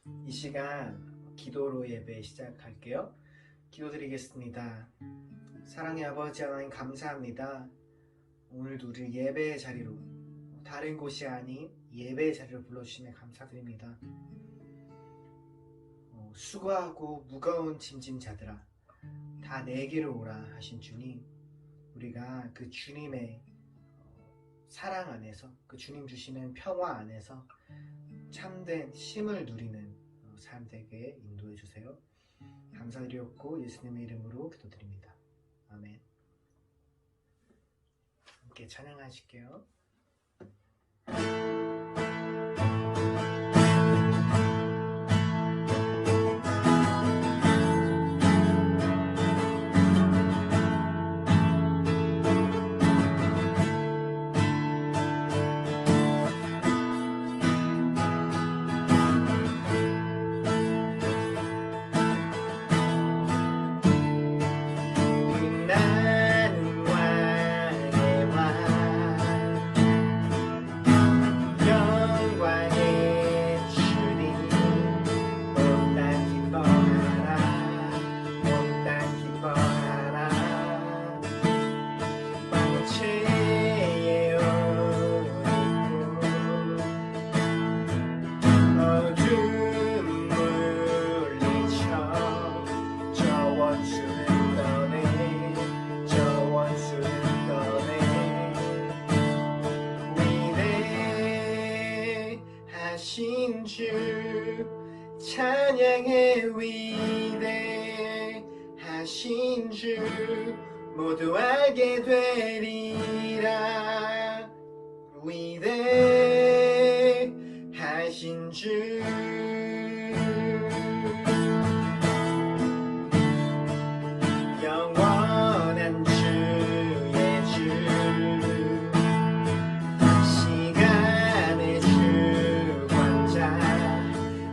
이 시간 기도로 예배 시작할게요. 기도드리겠습니다. 사랑의 아버지 하나님 감사합니다. 오늘도 우리 예배의 자리로 다른 곳이 아닌 예배의 자리로 불러주시며 감사드립니다. 수고하고 무거운 짐진 자들아 다 내게로 오라 하신 주님, 우리가 그 주님의 사랑 안에서, 그 주님 주시는 평화 안에서 참된 쉼을 누리는 삶 되게 인도해 주세요. 감사드렸고 예수님의 이름으로 기도드립니다. 아멘. 함께 찬양하실게요. 주 찬양해. 위대하신 주 모두 알게 되리라. 위대하신 주 영원한 주의 주 시간의 주권자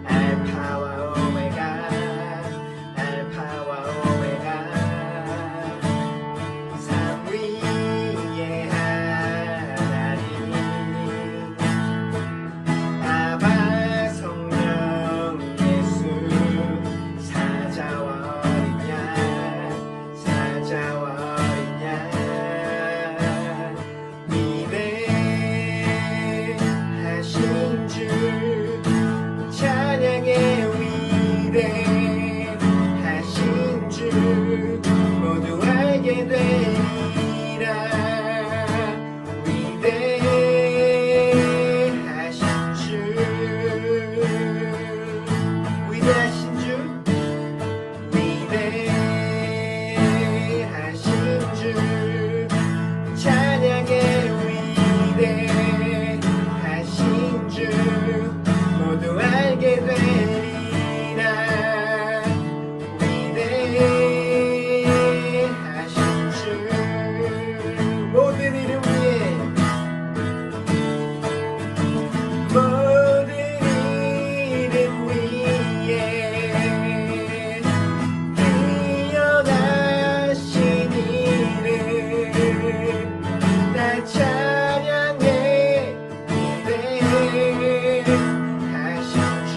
알파와 오메가 산 위의 하나님 아바 성령 예수 사자와 어린 양 위대하신 주 찬양해. 위대하신 주 모두 알게 되리라. 위대하신 주 위대하신 주 위대하신 주 찬양해. 위대하신 주 모두 알게 되리라. 위대하신 주 모든 이름 위에 모든 이름 위에 뛰어나신 이름 나 찬양해. 위대하신 주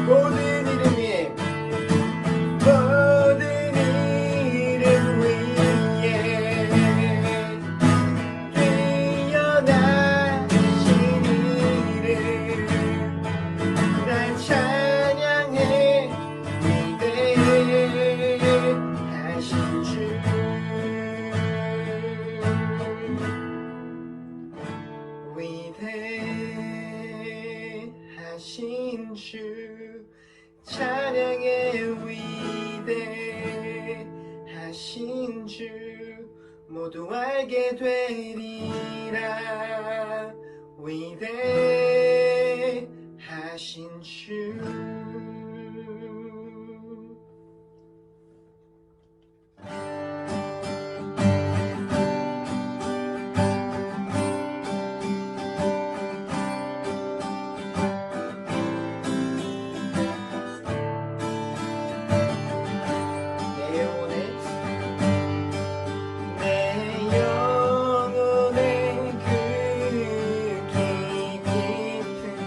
모든 이름 위에 모든 이름 위에 뛰어나신 이름 날 찬양해. 위대하신 주 위대하신 주 찬양해. 위대하신 주 모두 알게 되리라. 위대하신 주 내 영혼의 그 깊이 깊은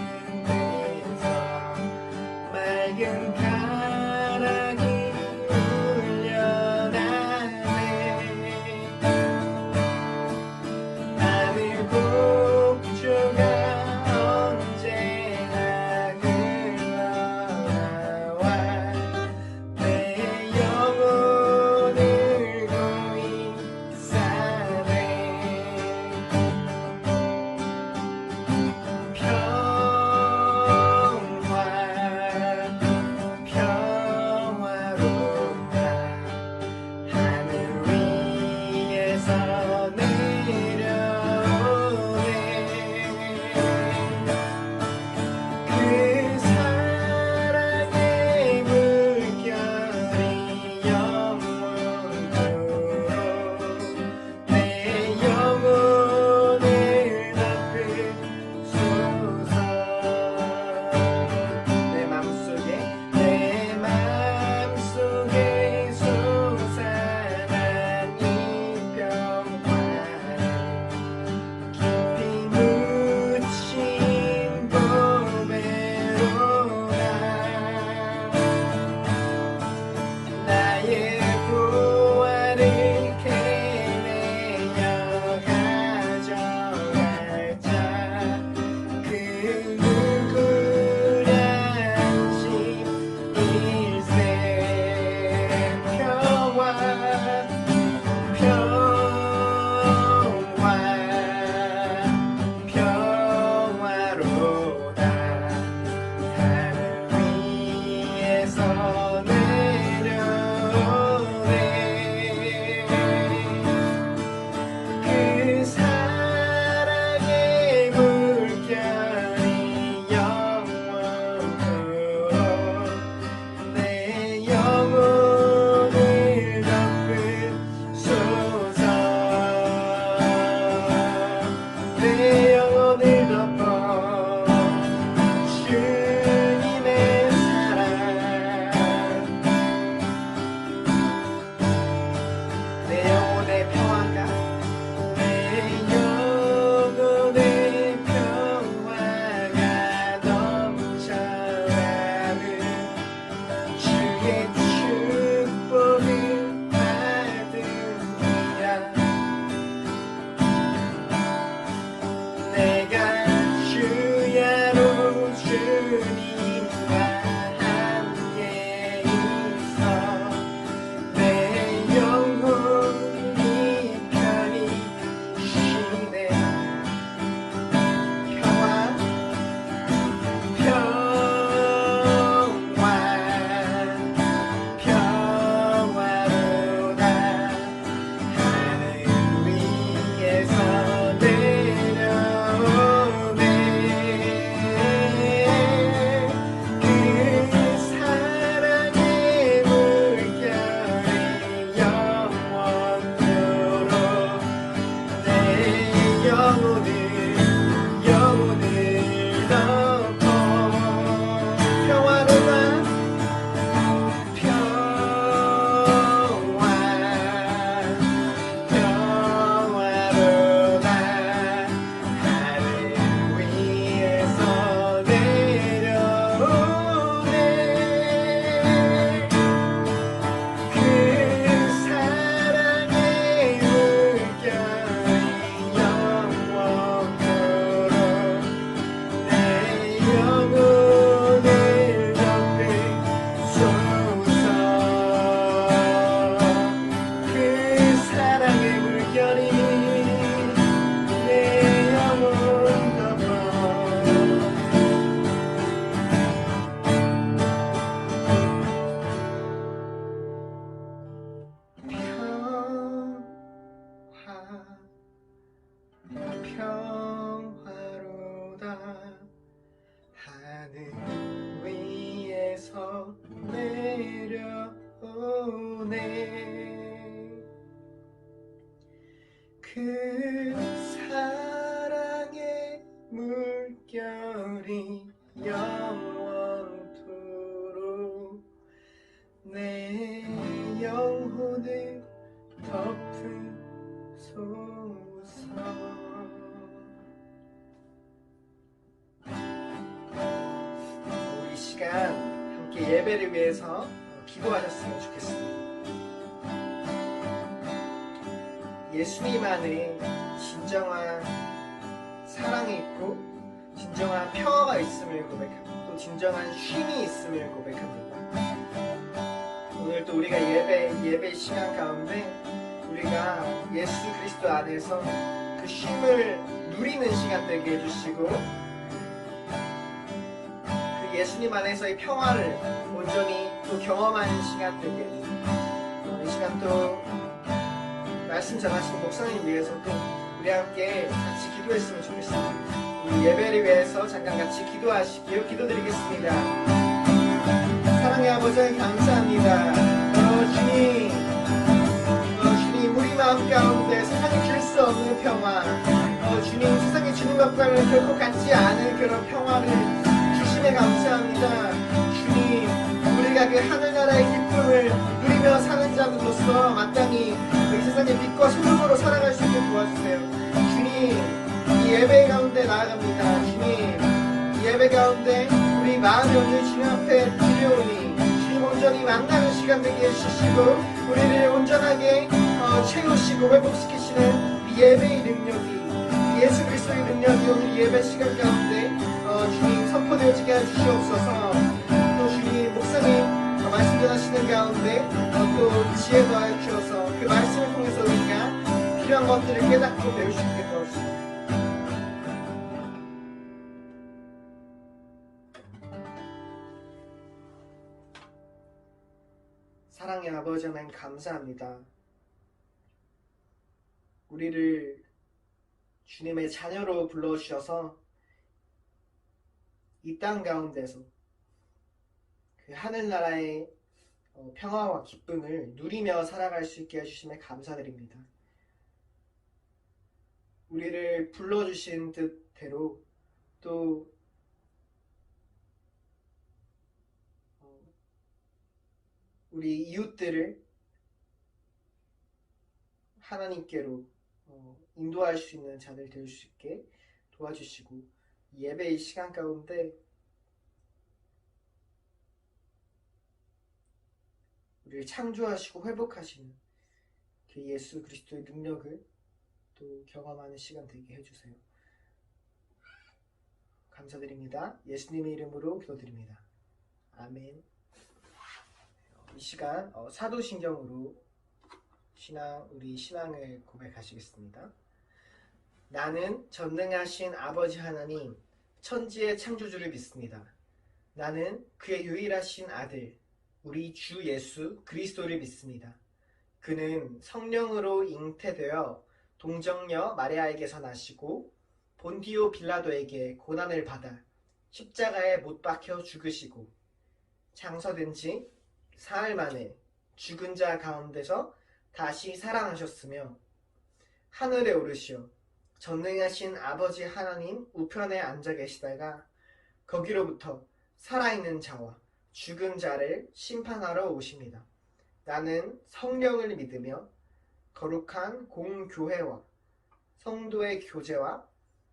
영혼을 덮으소서. 그 사랑의 물결이 내 영혼 덮어 평화로다. 하늘 위에서 내려오네. 그 사랑의 물결이 영원토록 내 영혼을 덮으소서. 우리 시간 함께 예배를 위해서 기도하셨으면 좋겠습니다. 예수님 안에 진정한 사랑이 있고 진정한 평화가 있음을 고백합니다. 또 진정한 쉼이 있음을 고백합니다. 오늘 또 우리가 예배 시간 가운데 우리가 예수 그리스도 안에서 그 쉼을 누리는 시간 되게 해주시고 그 예수님 안에서의 평화를 온전히 또 경험하는 시간 되게 해주시고 이 시간 또 말씀 전하시는 목사님 위해서 또 우리 함께 같이 기도했으면 좋겠습니다. 이 예배를 위해서 잠깐 같이 기도하시기요. 기도드리겠습니다. 사랑의 아버지 감사합니다. 주님, 주님 우리 마음 가운데 세상이 줄 수 없는 평화, 주님 세상이 주는 것과는 결코 같지 않은 그런 평화를 주심에 감사합니다. 주님, 우리가 그 하늘나라의 기쁨을 누리며 사는 자들로서 마땅히 이 세상의 빛과 소금으로 살아갈 수 있게 도와주세요. 주님, 이 예배 가운데 나아갑니다. 주님, 이 예배 가운데 우리 마음이 오늘 주님 앞에 드려오니 주님 온전히 만나는 시간 되게 해주시고 우리를 온전하게 채우시고 회복시키시는 이 예배의 능력이 예수 그리스도의 능력이 오늘 예배 시간 가운데 주님 선포되어지게 해주시옵소서. 또 주님 목사님 말씀 전하시는 가운데 또 지혜 더하여 주셔서 그 말씀을 통해서 우리가 필요한 것들을 깨닫고 배울 수 있게 도와주시옵소서. 사랑의 아버지 하나님 감사합니다. 우리를 주님의 자녀로 불러주셔서 이 땅 가운데서 그 하늘나라의 평화와 기쁨을 누리며 살아갈 수 있게 해주심에 감사드립니다. 우리를 불러주신 뜻대로 또 우리 이웃들을 하나님께로 인도할 수 있는 자들 될 수 있게 도와주시고 예배의 시간 가운데 우리를 창조하시고 회복하시는 그 예수 그리스도의 능력을 또 경험하는 시간 되게 해주세요. 감사드립니다. 예수님의 이름으로 기도드립니다. 아멘. 이 시간 사도신경으로 우리 신앙을 고백하시겠습니다. 나는 전능하신 아버지 하나님 천지의 창조주를 믿습니다. 나는 그의 유일하신 아들 우리 주 예수 그리스도를 믿습니다. 그는 성령으로 잉태되어 동정녀 마리아에게서 나시고 본디오 빌라도에게 고난을 받아 십자가에 못 박혀 죽으시고 장사된 지 사흘 만에 죽은 자 가운데서 다시 살아나셨으며 하늘에 오르시어 전능하신 아버지 하나님 우편에 앉아 계시다가 거기로부터 살아있는 자와 죽은 자를 심판하러 오십니다. 나는 성령을 믿으며 거룩한 공교회와 성도의 교제와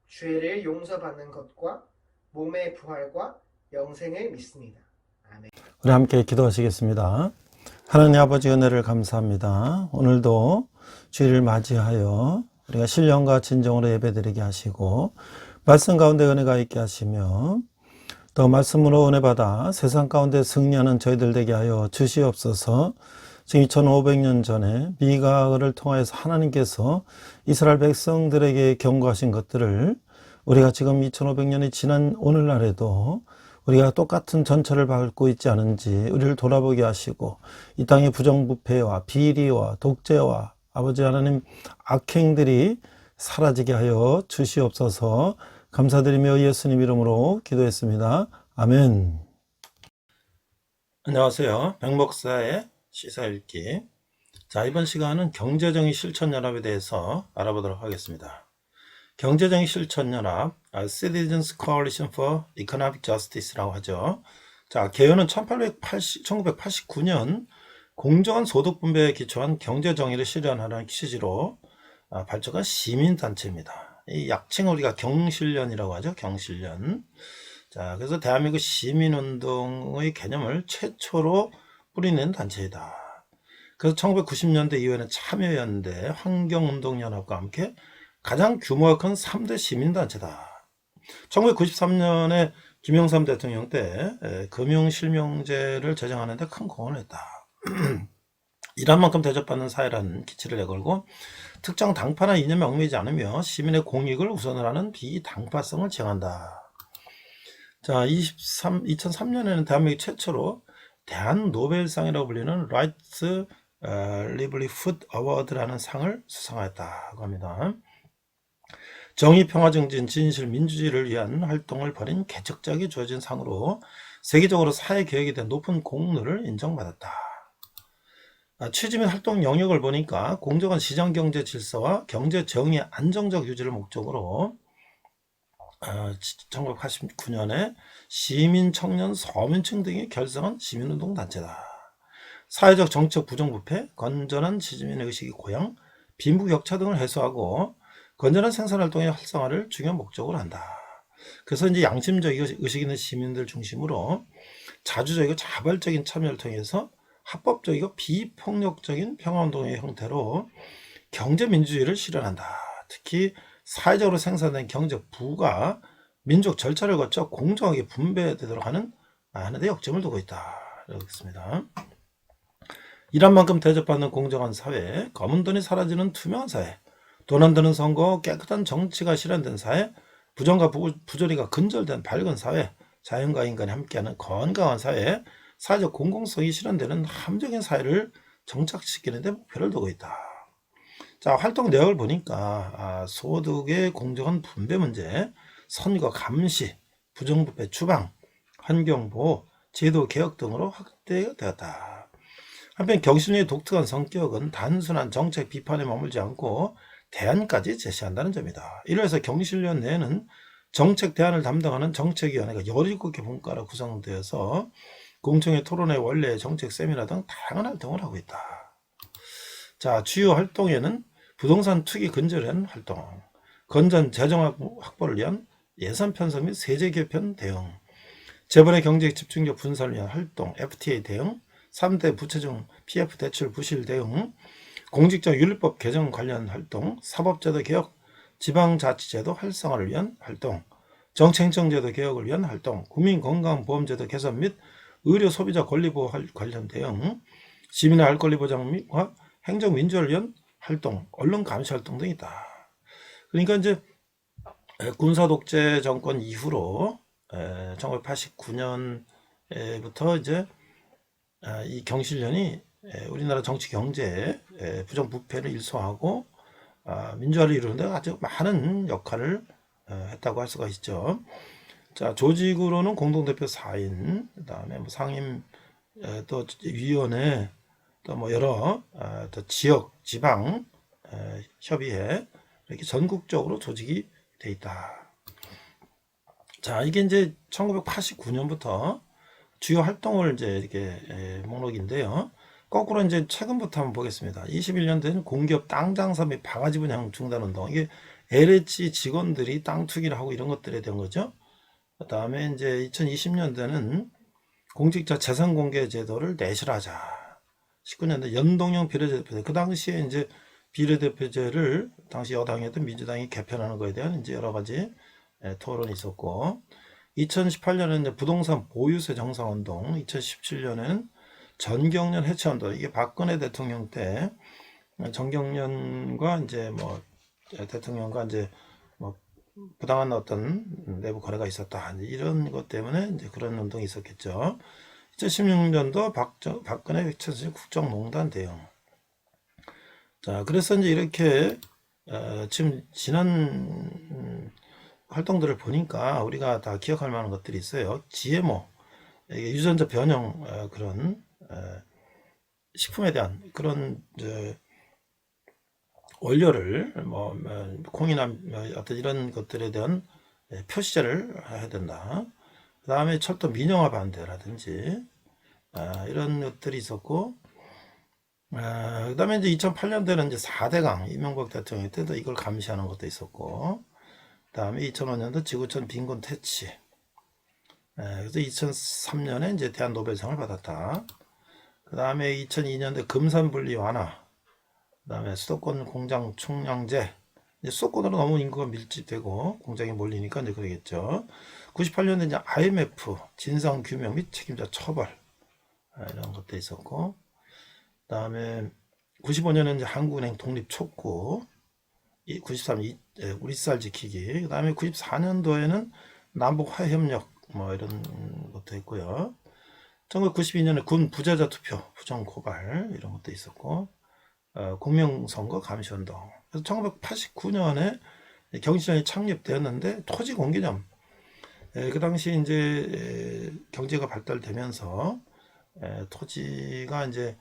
죄를 용서받는 것과 몸의 부활과 영생을 믿습니다. 아멘. 우리 함께 기도하시겠습니다. 하나님 아버지 은혜를 감사합니다. 오늘도 주일을 맞이하여 우리가 신령과 진정으로 예배드리게 하시고 말씀 가운데 은혜가 있게 하시며 또 말씀으로 은혜 받아 세상 가운데 승리하는 저희들 되게 하여 주시옵소서. 지금 2500년 전에 미가를 통하여서 하나님께서 이스라엘 백성들에게 경고하신 것들을 우리가 지금 2500년이 지난 오늘날에도 우리가 똑같은 전철을 밟고 있지 않은지 우리를 돌아보게 하시고 이 땅의 부정부패와 비리와 독재와 아버지 하나님 악행들이 사라지게 하여 주시옵소서. 감사드리며 예수님 이름으로 기도했습니다. 아멘. 안녕하세요. 백목사의 시사읽기. 자, 이번 시간은 경제정의 실천연합에 대해서 알아보도록 하겠습니다. 경제정의 실천연합, Citizens Coalition for Economic Justice라고 하죠. 자, 개요는 1989년 공정한 소득분배에 기초한 경제정의를 실현하라는 취지로 발족한 시민단체입니다. 이 약칭 우리가 경실련이라고 하죠. 경실련. 자, 그래서 대한민국 시민운동의 개념을 최초로 뿌리낸 단체이다. 그래서 1990년대 이후에는 참여연대, 환경운동연합과 함께 가장 규모가 큰 3대 시민단체다. 1993년에 김영삼 대통령 때 금융실명제를 제정하는 데 큰 공헌을 했다. 일한 만큼 대접받는 사회라는 기치를 내걸고 특정 당파나 이념에 얽매이지 않으며 시민의 공익을 우선을 하는 비당파성을 지향한다. 자, 2003년에는 대한민국 최초로 대한노벨상이라고 불리는 라이츠 리블리후드 어워드라는 상을 수상하였다고 합니다. 정의, 평화, 정진, 진실, 민주주의를 위한 활동을 벌인 개척자에게 주어진 상으로 세계적으로 사회개혁에 대한 높은 공로를 인정받았다. 취지 및 활동 영역을 보니까 공정한 시장경제 질서와 경제정의의 안정적 유지를 목적으로 1989년에 시민, 청년, 서민층 등이 결성한 시민운동단체다. 사회적 정책 부정부패, 건전한 시민의 의식이 고양, 빈부격차 등을 해소하고 건전한 생산활동의 활성화를 중요한 목적으로 한다. 그래서 이제 양심적 의식 있는 시민들 중심으로 자주적이고 자발적인 참여를 통해서 합법적이고 비폭력적인 평화운동의 형태로 경제민주주의를 실현한다. 특히 사회적으로 생산된 경제부가 민족 절차를 거쳐 공정하게 분배되도록 하는 데 역점을 두고 있다. 이렇게 있습니다. 일한 만큼 대접받는 공정한 사회, 검은 돈이 사라지는 투명한 사회, 돈 안 드는 선거, 깨끗한 정치가 실현된 사회, 부정과 부조리가 근절된 밝은 사회, 자연과 인간이 함께하는 건강한 사회, 사회적 공공성이 실현되는 함정인 사회를 정착시키는 데 목표를 두고 있다. 자, 활동 내역을 보니까 소득의 공정한 분배 문제, 선거 감시, 부정부패 추방, 환경보호, 제도 개혁 등으로 확대되었다. 한편 경실련의 독특한 성격은 단순한 정책 비판에 머물지 않고 대안까지 제시한다는 점이다. 이로해서 경실련 내에는 정책 대안을 담당하는 정책위원회가 17개 분과로 구성되어서 공청회, 토론회, 원래 정책 세미나 등 다양한 활동을 하고 있다. 자, 주요 활동에는 부동산 투기 근절하는 활동, 건전 재정 확보를 위한 예산 편성 및 세제 개편 대응, 재벌의 경제 집중력 분산을 위한 활동, FTA 대응, 3대 부채중 PF 대출 부실 대응, 공직자 윤리법 개정 관련 활동, 사법제도 개혁, 지방자치제도 활성화를 위한 활동, 정책행정제도 개혁을 위한 활동, 국민건강보험제도 개선 및 의료 소비자 권리보호 관련 대응, 시민의 알 권리 보장과 행정민주화를 위한 활동, 언론 감시 활동 등이 있다. 그러니까 이제 군사독재 정권 이후로 1989년부터 이제 이 경실련이 우리나라 정치 경제 부정부패를 일소하고 민주화를 이루는데 아주 많은 역할을 했다고 할 수가 있죠. 자, 조직으로는 공동대표 4인, 그다음에 뭐 상임 또 위원회, 또 뭐 여러 또 지역, 지방 협의회 이렇게 전국적으로 조직이 돼 있다. 자, 이게 이제 1989년부터 주요 활동을 이제 이렇게 목록인데요. 거꾸로 이제 최근부터 한번 보겠습니다. 21년도에는 공기업 땅 장사 및 바가지 분양 중단 운동. 이게 LH 직원들이 땅 투기를 하고 이런 것들에 대한 거죠. 그 다음에 이제 2020년도에는 공직자 재산 공개 제도를 내실하자. 19년도 연동형 비례대표제. 그 당시에 이제 비례대표제를 당시 여당이었던 민주당이 개편하는 거에 대한 이제 여러 가지 토론이 있었고, 2018년에는 이제 부동산 보유세 정상운동, 2017년에는 전경련 해체운동. 이게 박근혜 대통령 때 전경련과 이제 뭐 대통령과 이제 뭐 부당한 어떤 내부 거래가 있었다. 이런 것 때문에 이제 그런 운동이 있었겠죠. 2016년도 박근혜 해체수 국정농단 대응. 자, 그래서 이제 이렇게 지금 지난 활동들을 보니까 우리가 다 기억할 만한 것들이 있어요. GMO, 이게 유전자 변형 그런 식품에 대한 그런 원료를 뭐 콩이나 어떤 이런 것들에 대한 표시제를 해야 된다. 그 다음에 철도 민영화 반대라든지 이런 것들이 있었고, 그 다음에 이제 2008년도에는 이제 4대강 이명박 대통령 때도 이걸 감시하는 것도 있었고, 그 다음에 2005년도 지구촌 빈곤 퇴치. 그래서 2003년에 이제 대한 노벨상을 받았다. 그 다음에 2002년도에 금산 분리 완화. 그 다음에 수도권 공장 총량제. 이제 수도권으로 너무 인구가 밀집되고 공장이 몰리니까 이제 그러겠죠. 98년에 이제 IMF 진상 규명 및 책임자 처벌. 이런 것도 있었고. 그 다음에 95년에 이제 한국은행 독립 촉구. 93 우리 쌀 지키기. 그 다음에 94년도에는 남북 화해협력 뭐 이런 것도 있고요. 1992년에 군 부자자 투표 부정 고발 이런 것도 있었고, 공명선거 감시운동. 그래서 1989년에 경실련이 창립되었는데 토지 공개념. 그 당시 이제 경제가 발달되면서 토지가 이제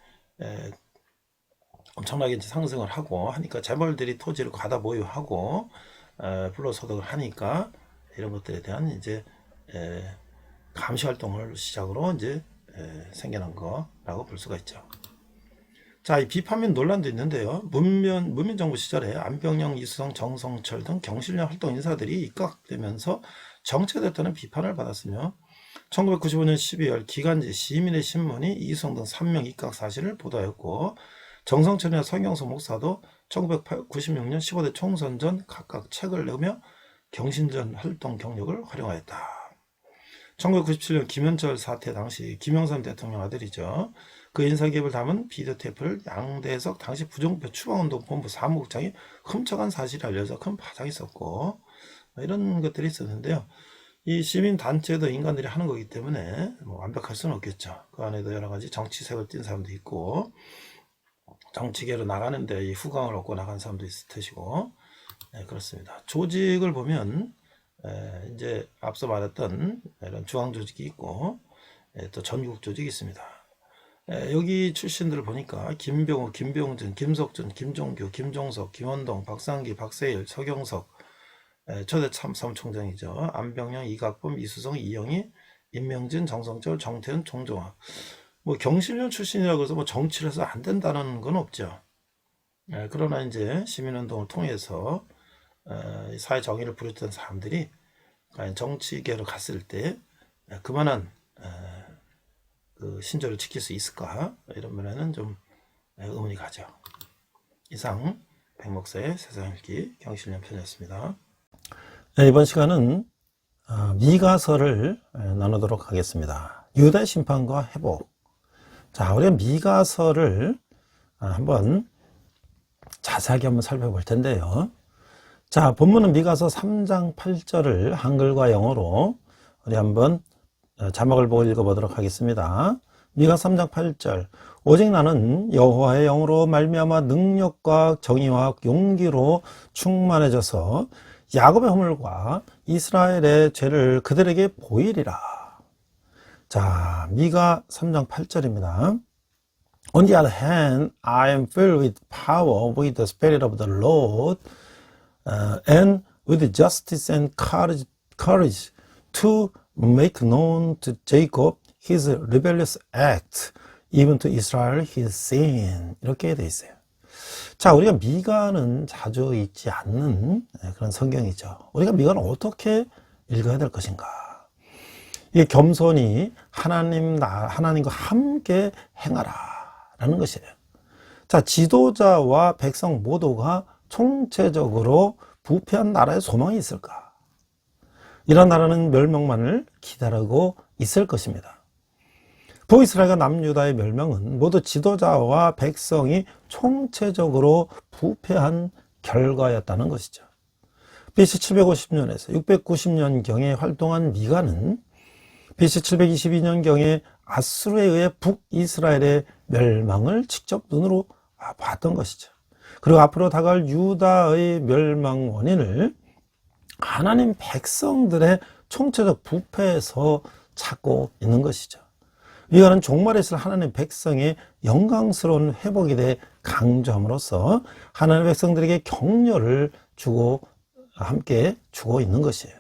엄청나게 이제 상승을 하고 하니까 재벌들이 토지를 과다 보유하고 불로소득을 하니까 이런 것들에 대한 이제 감시 활동을 시작으로 이제 생겨난 거라고 볼 수가 있죠. 자, 이 비판 및 논란도 있는데요. 문민정부 시절에 안병영, 이수성, 정성철 등 경실련 활동 인사들이 입각되면서 정체됐다는 비판을 받았으며 1995년 12월 기간제 시민의 신문이 이수성 등 3명 입각 사실을 보도하였고, 정성철이나 성경석 목사도 1996년 15대 총선 전 각각 책을 내며 경신전 활동 경력을 활용하였다. 1997년 김현철 사태 당시 김영삼 대통령 아들이죠. 그 인사기업을 담은 비디오 테이프를 양대석 당시 부정부패 추방운동 본부 사무국장이 훔쳐간 사실이 알려져 큰 파장이 있었고, 이런 것들이 있었는데요. 이 시민단체도 인간들이 하는 거기 때문에 뭐 완벽할 수는 없겠죠. 그 안에도 여러 가지 정치색을 띤 사람도 있고, 정치계로 나가는데 이 후광을 얻고 나간 사람도 있을 것이고, 그렇습니다. 조직을 보면 이제 앞서 말했던 이런 중앙 조직이 있고, 또 전국 조직이 있습니다. 여기 출신들을 보니까 김병호, 김병준, 김석준, 김종규, 김종석, 김원동, 박상기, 박세일, 서경석, 초대 사무총장이죠. 안병영, 이각범, 이수성, 이영희, 임명진, 정성철, 정태현, 정종화. 뭐 경실련 출신이라고 해서 뭐 정치를 해서 안 된다는 건 없죠. 그러나 이제 시민운동을 통해서 사회 정의를 부르던 사람들이 과연 정치계로 갔을 때 그만한 그 신조를 지킬 수 있을까, 이런 면에는 좀 의문이 가죠. 이상 백목사의 세상 읽기 경실련 편이었습니다. 이번 시간은 미가서를 나누도록 하겠습니다. 유대 심판과 회복. 자, 우리가 미가서를 한번 자세하게 한번 살펴볼 텐데요. 자, 본문은 미가서 3장 8절을 한글과 영어로 우리 한번 자막을 보고 읽어보도록 하겠습니다. 미가 3장 8절. 오직 나는 여호와의 영으로 말미암아 능력과 정의와 용기로 충만해져서 야곱의 허물과 이스라엘의 죄를 그들에게 보이리라. 자, 미가 3장 8절입니다. On the other hand, I am filled with power with the spirit of the Lord and with justice and courage to make known to Jacob his rebellious act, even to Israel his sin. 이렇게 되어 있어요. 자, 우리가 미가는 자주 읽지 않는 그런 성경이죠. 우리가 미가는 어떻게 읽어야 될 것인가? 이게 겸손히 하나님과 함께 행하라 라는 것이에요. 자, 지도자와 백성 모두가 총체적으로 부패한 나라의 소망이 있을까? 이런 나라는 멸망만을 기다리고 있을 것입니다. 북이스라엘과 남유다의 멸망은 모두 지도자와 백성이 총체적으로 부패한 결과였다는 것이죠. BC 750년에서 690년경에 활동한 미가는 BC 722년경에 아수르에 의해 북이스라엘의 멸망을 직접 눈으로 봤던 것이죠. 그리고 앞으로 다가올 유다의 멸망 원인을 하나님 백성들의 총체적 부패에서 찾고 있는 것이죠. 미가는 종말에 있을 하나님 백성의 영광스러운 회복에 대해 강조함으로써 하나님 백성들에게 격려를 주고 함께 주고 있는 것이에요.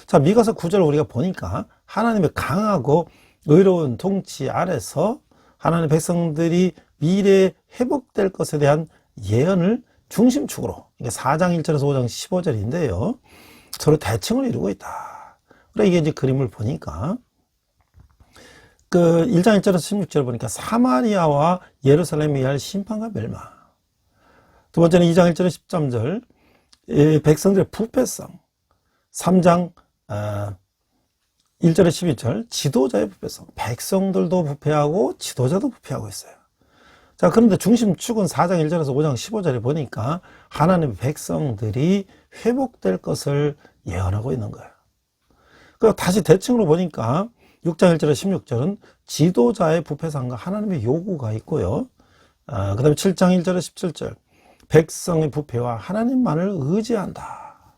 자, 미가서 9절을 우리가 보니까 하나님의 강하고 의로운 통치 아래서 하나님 백성들이 미래에 회복될 것에 대한 예언을 중심축으로, 이게 4장 1절에서 5장 15절인데요. 서로 대칭을 이루고 있다. 그래, 이게 이제 그림을 보니까, 1장 1절에서 16절을 보니까 사마리아와 예루살렘에 의할 심판과 멸망. 두 번째는 2장 1절에서 13절, 백성들의 부패성. 3장 1절에 12절, 지도자의 부패성. 백성들도 부패하고 지도자도 부패하고 있어요. 자, 그런데 중심축은 4장 1절에서 5장 15절에 보니까 하나님의 백성들이 회복될 것을 예언하고 있는 거예요. 그리고 다시 대칭으로 보니까 6장 1절에서 16절은 지도자의 부패상과 하나님의 요구가 있고요. 그 다음에 7장 1절에서 17절, 백성의 부패와 하나님만을 의지한다.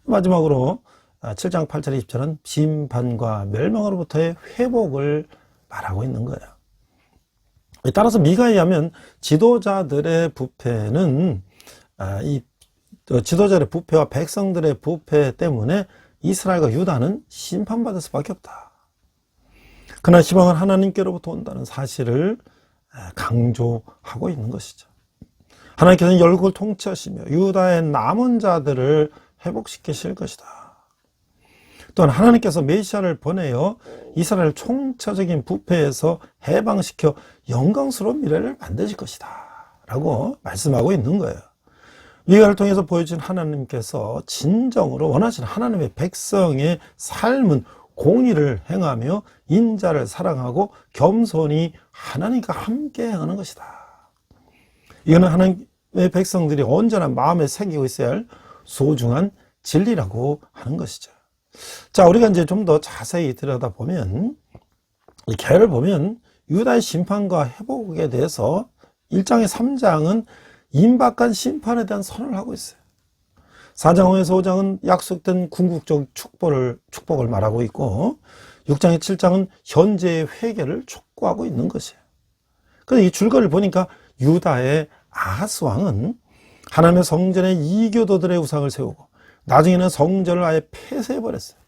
마지막으로 7장 8절 20절은 심판과 멸망으로부터의 회복을 말하고 있는 거예요. 따라서 미가에 의하면 지도자들의 부패는 이 지도자들의 부패와 백성들의 부패 때문에 이스라엘과 유다는 심판받을 수밖에 없다. 그러나 희망은 하나님께로부터 온다는 사실을 강조하고 있는 것이죠. 하나님께서는 열국을 통치하시며 유다의 남은 자들을 회복시키실 것이다. 또한 하나님께서 메시아를 보내어 이스라엘 총체적인 부패에서 해방시켜 영광스러운 미래를 만드실 것이다 라고 말씀하고 있는 거예요. 미가를 통해서 보여준 하나님께서 진정으로 원하시는 하나님의 백성의 삶은 공의를 행하며 인자를 사랑하고 겸손히 하나님과 함께 행하는 것이다. 이거는 하나님의 백성들이 온전한 마음에 새기고 있어야 할 소중한 진리라고 하는 것이죠. 자, 우리가 이제 좀 더 자세히 들여다보면, 이 개를 보면 유다의 심판과 회복에 대해서 1장의 3장은 임박한 심판에 대한 선언을 하고 있어요. 4장 5에서 5장은 약속된 궁극적 축복을 말하고 있고, 6장의 7장은 현재의 회개를 촉구하고 있는 것이에요. 그런데 이 줄거리를 보니까 유다의 아하스 왕은 하나님의 성전에 이교도들의 우상을 세우고 나중에는 성전을 아예 폐쇄해버렸어요.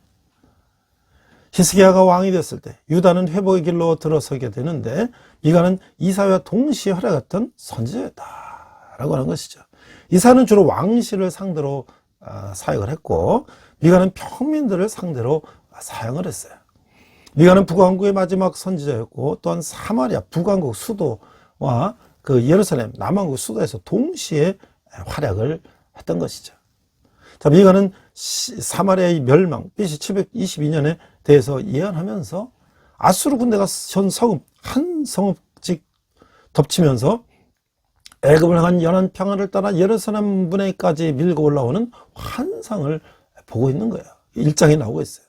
히스기야가 왕이 됐을 때 유다는 회복의 길로 들어서게 되는데 미가는 이사야와 동시에 활약했던 선지자였다라고 하는 것이죠. 이사야는 주로 왕실을 상대로 사역을 했고 미가는 평민들을 상대로 사역을 했어요. 미가는 북왕국의 마지막 선지자였고 또한 사마리아 북왕국 수도와 그 예루살렘 남왕국 수도에서 동시에 활약을 했던 것이죠. 자, 미가는 사마리아의 멸망 BC 722년에 대해서 예언하면서 아수르 군대가 한 성읍씩 덮치면서 애굽을 향한 연한 평화를 따라 예루살렘 문에까지 밀고 올라오는 환상을 보고 있는 거예요. 1장에 나오고 있어요.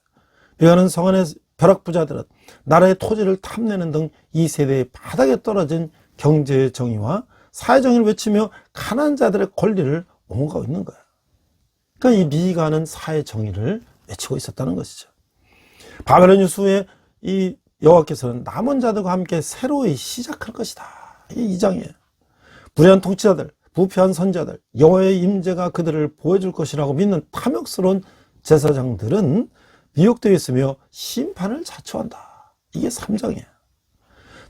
미가는 성 안의 벼락부자들은 나라의 토지를 탐내는 등 이 세대의 바닥에 떨어진 경제 정의와 사회 정의를 외치며 가난한 자들의 권리를 옹호하고 있는 거예요. 그러니까 이 미가는 사회 정의를 외치고 있었다는 것이죠. 바벨론 유수에 이 여호와께서는 남은 자들과 함께 새로이 시작할 것이다. 이게 2장이에요. 불의한 통치자들, 부패한 선자들, 여호와의 임재가 그들을 보여줄 것이라고 믿는 탐욕스러운 제사장들은 미혹되어 있으며 심판을 자초한다. 이게 3장이에요.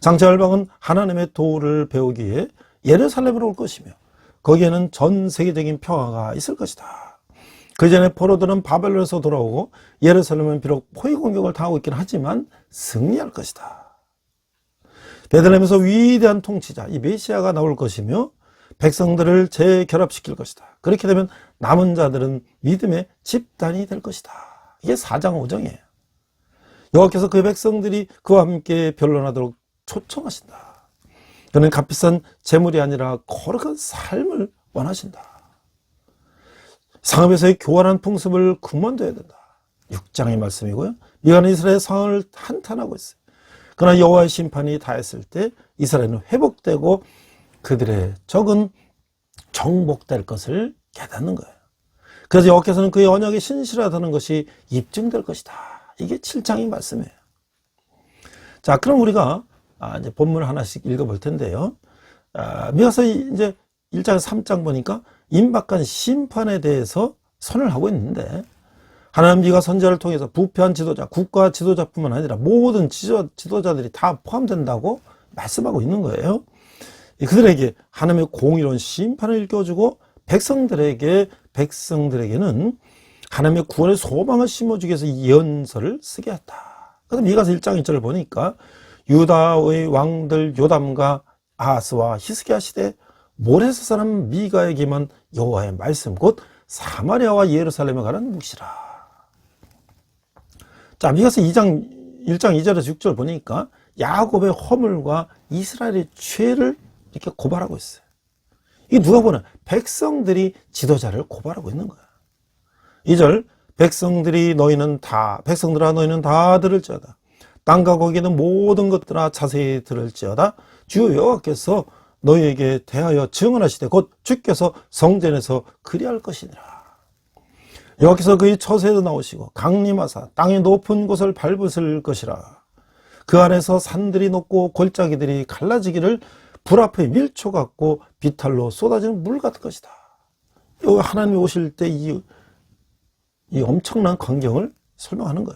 장차 열방은 하나님의 도를 배우기 위해 예루살렘으로 올 것이며 거기에는 전 세계적인 평화가 있을 것이다. 그 전에 포로들은 바벨론에서 돌아오고 예루살렘은 비록 포위 공격을 당하고 있긴 하지만 승리할 것이다. 베들레헴에서 위대한 통치자 이 메시아가 나올 것이며 백성들을 재결합시킬 것이다. 그렇게 되면 남은 자들은 믿음의 집단이 될 것이다 이게 4장 5정이에요. 여호와께서 그의 백성들이 그와 함께 변론하도록 초청하신다. 그는 값비싼 재물이 아니라 거룩한 삶을 원하신다. 상업에서의 교활한 풍습을 그만둬야 된다. 6장의 말씀이고요. 미가는 이스라엘의 상황을 한탄하고 있어요. 그러나 여호와의 심판이 다했을 때 이스라엘은 회복되고 그들의 적은 정복될 것을 깨닫는 거예요. 그래서 여호와께서는 그의 언약에 신실하다는 것이 입증될 것이다. 이게 7장의 말씀이에요. 자, 그럼 우리가 이제 본문을 하나씩 읽어볼 텐데요. 미가서 이제 1장 3장 보니까 임박한 심판에 대해서 선을 하고 있는데, 하나님 미가 선지자를 통해서 부패한 지도자, 국가 지도자뿐만 아니라 모든 지도자들이 다 포함된다고 말씀하고 있는 거예요. 그들에게 하나님의 공의로운 심판을 일깨워주고 백성들에게는 하나님의 구원의 소망을 심어주기 위해서 이 예언서를 쓰게 했다. 그래서 미가서 1장 1절을 보니까 유다의 왕들 요담과 아하스와 히스기야 시대 모레셋 사람 미가에게만 여호와의 말씀 곧 사마리아와 예루살렘에 관한 묵시라. 자, 미가서 1장 2절에서 6절 보니까 야곱의 허물과 이스라엘의 죄를 이렇게 고발하고 있어요. 이게 누가 보나? 백성들이 지도자를 고발하고 있는 거야. 2절, 백성들아 너희는 다 들을지어다. 땅과 거기에 있는 모든 것들아 자세히 들을지어다. 주 여호와께서 너희에게 대하여 증언하시되 곧 주께서 성전에서 그리할 것이니라. 여호와께서 그의 처소에도 나오시고 강림하사 땅의 높은 곳을 밟으실 것이라. 그 안에서 산들이 높고 골짜기들이 갈라지기를 불 앞에 밀초 같고 비탈로 쏟아지는 물 같을 것이다. 여기 하나님이 오실 때 이 엄청난 광경을 설명하는 거야.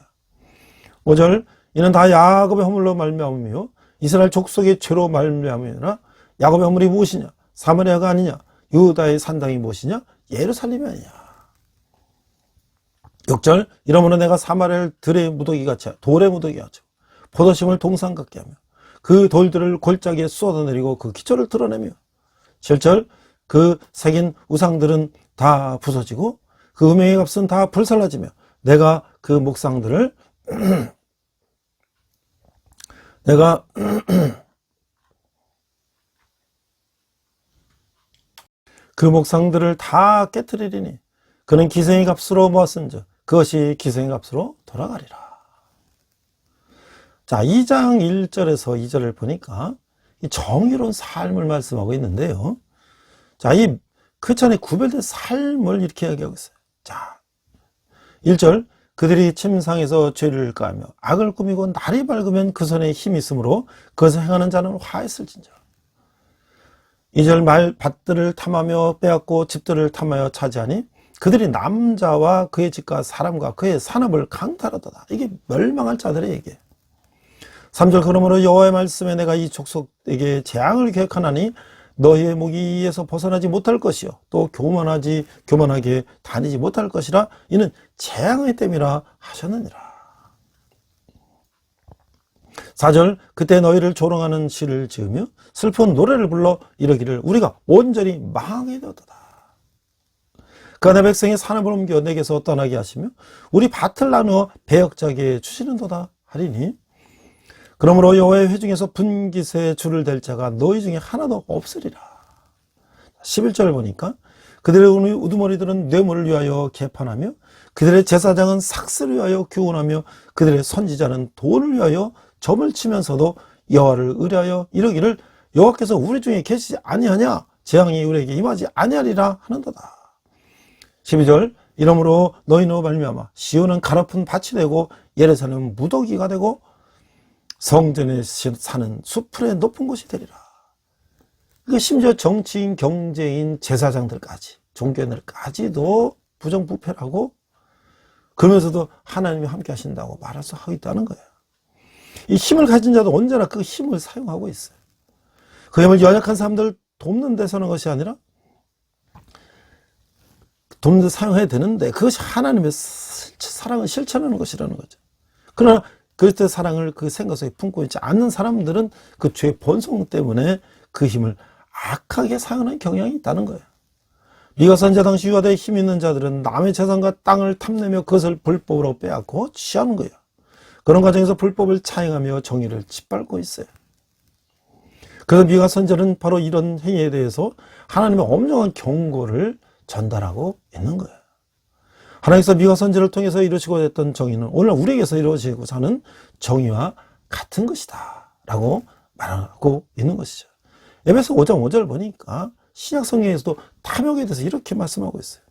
5절, 이는 다 야곱의 허물로 말미암으며 이스라엘 족속의 죄로 말미암으나 야곱의 허물이 무엇이냐? 사마리아가 아니냐? 유다의 산당이 무엇이냐? 예루살렘이 아니냐? 6절, 이러므로 내가 사마리아를 돌의 무더기같이 포도심을 동상 같게 하며 그 돌들을 골짜기에 쏟아내리고 그 기초를 드러내며 7절, 그 새긴 우상들은 다 부서지고 그 음행의 값은 다 불살라지며 내가 그 목상들을 그 목상들을 다 깨트리리니 그는 기생의 값으로 모았은즉 그것이 기생의 값으로 돌아가리라. 자, 2장 1절에서 2절을 보니까 이 정의로운 삶을 말씀하고 있는데요. 자, 이 그 전에 구별된 삶을 이렇게 이야기하고 있어요. 자, 1절, 그들이 침상에서 죄를 까며 악을 꾸미고 날이 밝으면 그 손에 힘이 있으므로 그것을 행하는 자는 화했을진저. 2절, 밭들을 탐하며 빼앗고 집들을 탐하여 차지하니 그들이 남자와 그의 집과 사람과 그의 산업을 강탈하도다. 이게 멸망할 자들의 얘기예요. 3절, 그러므로 여호와의 말씀에 내가 이 족속에게 재앙을 계획하나니 너희의 목이 이에서 벗어나지 못할 것이요 또 교만하게 다니지 못할 것이라. 이는 재앙의 땜이라 하셨느니라. 4절, 그때 너희를 조롱하는 시를 지으며 슬픈 노래를 불러 이르기를 우리가 온전히 망하게 되었도다. 그가 내 백성의 산업을 옮겨 내게서 떠나게 하시며 우리 밭을 나누어 배역자에게 주시는도다 하리니 그러므로 여호와의 회중에서 분깃에 줄을 댈 자가 너희 중에 하나도 없으리라. 11절 보니까 그들의 우두머리들은 뇌물을 위하여 개판하며 그들의 제사장은 삭스를 위하여 교훈하며 그들의 선지자는 돈을 위하여 점을 치면서도 여호와를 의뢰하여 이르기를 여호와께서 우리 중에 계시지 아니하냐? 재앙이 우리에게 임하지 아니하리라 하는도다. 12절, 이러므로 너희로 말미암아 시온은 가냘픈 밭이 되고 예루살렘은 무더기가 되고 성전에 사는 수풀의 높은 곳이 되리라. 심지어 정치인, 경제인, 제사장들까지, 종교인들까지도 부정부패라고 그러면서도 하나님이 함께 하신다고 말해서 하고 있다는 거예요. 이 힘을 가진 자도 언제나 그 힘을 사용하고 있어요. 그 힘을 연약한 사람들 돕는 데 서는 것이 아니라 돕는 데 사용해야 되는데 그것이 하나님의 사랑을 실천하는 것이라는 거죠. 그러나 그리스도의 사랑을 그 생각 속에 품고 있지 않는 사람들은 그 죄의 본성 때문에 그 힘을 악하게 사용하는 경향이 있다는 거예요. 미가 선지자 당시 유다의 힘 있는 자들은 남의 재산과 땅을 탐내며 그것을 불법으로 빼앗고 취하는 거예요. 그런 과정에서 불법을 차행하며 정의를 짓밟고 있어요. 그래서 미가 선지자는 바로 이런 행위에 대해서 하나님의 엄정한 경고를 전달하고 있는 거예요. 하나님께서 미가 선지자를 통해서 이루시고 했던 정의는 오늘 우리에게서 이루어지고 사는 정의와 같은 것이다 라고 말하고 있는 것이죠. 에베소 5장 5절 보니까 신약 성경에서도 탐욕에 대해서 이렇게 말씀하고 있어요.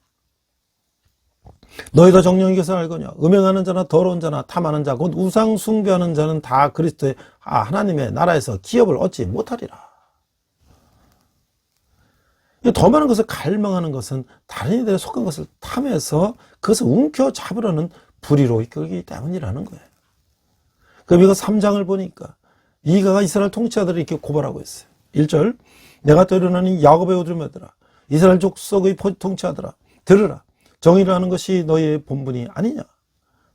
너희도 정령이 것을 알거냐. 음행하는 자나 더러운 자나 탐하는 자 곧 우상 숭배하는 자는 다 그리스도의 하나님의 나라에서 기업을 얻지 못하리라. 더 많은 것을 갈망하는 것은 다른 이들에 속한 것을 탐해서 그것을 움켜잡으려는 불의로 이끌기 때문이라는 거예요. 그럼 이거 3장을 보니까 미가가 이스라엘 통치자들을 이렇게 고발하고 있어요. 1절 내가 떠이르노니 야곱의 우두머리들아 이스라엘 족속의 통치하더라 들으라. 정의를 하는 것이 너희의 본분이 아니냐.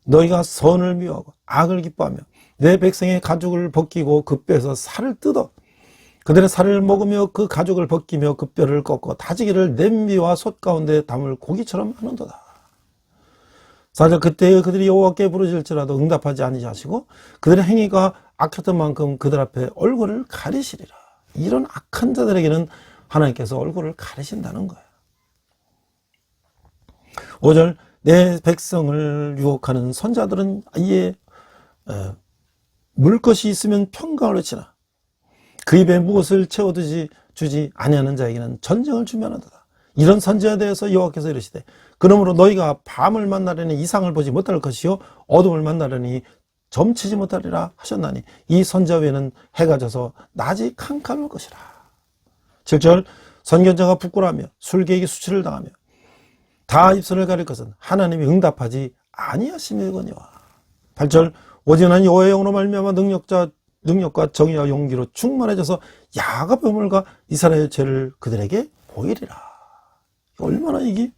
너희가 선을 미워하고 악을 기뻐하며 내 백성의 가죽을 벗기고 그 뼈에서 살을 뜯어 그들의 살을 먹으며 그 가죽을 벗기며 그 뼈를 꺾어 다지기를 냄비와 솥 가운데 담을 고기처럼 하는도다. 4절 그때 그들이 여호와께 부르짖을지라도 응답하지 아니하시고 그들의 행위가 악했던 만큼 그들 앞에 얼굴을 가리시리라. 이런 악한 자들에게는 하나님께서 얼굴을 가리신다는 거예요. 5절 내 백성을 유혹하는 선자들은 아예 물 것이 있으면 평강을 외치나 그 입에 무엇을 주지 아니하는 자에게는 전쟁을 주면하도다. 이런 선지자에 대해서 여호와께서 이르시되 그러므로 너희가 밤을 만나려니 이상을 보지 못할 것이요 어둠을 만나려니 점치지 못하리라 하셨나니 이 선지자 외에는 해가 져서 낮이 캄캄할 것이라. 7절 선견자가 부끄러워하며 술객이 수치를 당하며 다 입술을 가릴 것은 하나님이 응답하지 아니하심이거니와. 8절 오직 난 여호와의 영으로 말미암아 능력과 정의와 용기로 충만해져서 야곱의 허물과 이스라엘의 죄를 그들에게 보이리라. 얼마나 이게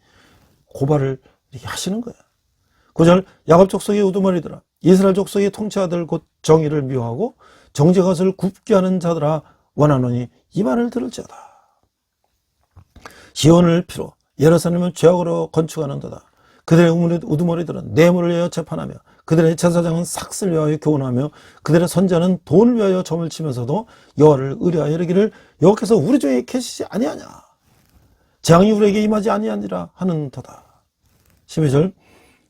고발을 이렇게 하시는 거예요. 9절 야곱 족속의 우두머리들아 이스라엘 족속의 통치자들 곧 정의를 미워하고 정죄 것을 굽게 하는 자들아 원하노니 이 말을 들을지어다. 시온을 피로 예루살렘을 죄악으로 건축하는도다. 그들의 우두머리들은 뇌물을 위하여 재판하며 그들의 제사장은 삭슬 위하여 교훈하며 그들의 선자는 돈을 위하여 점을 치면서도 여호와를 의뢰하여 이르기를 여호와께서 우리 중에 계시지 아니하냐 재앙이 우리에게 임하지 아니하니라 하는도다. 12절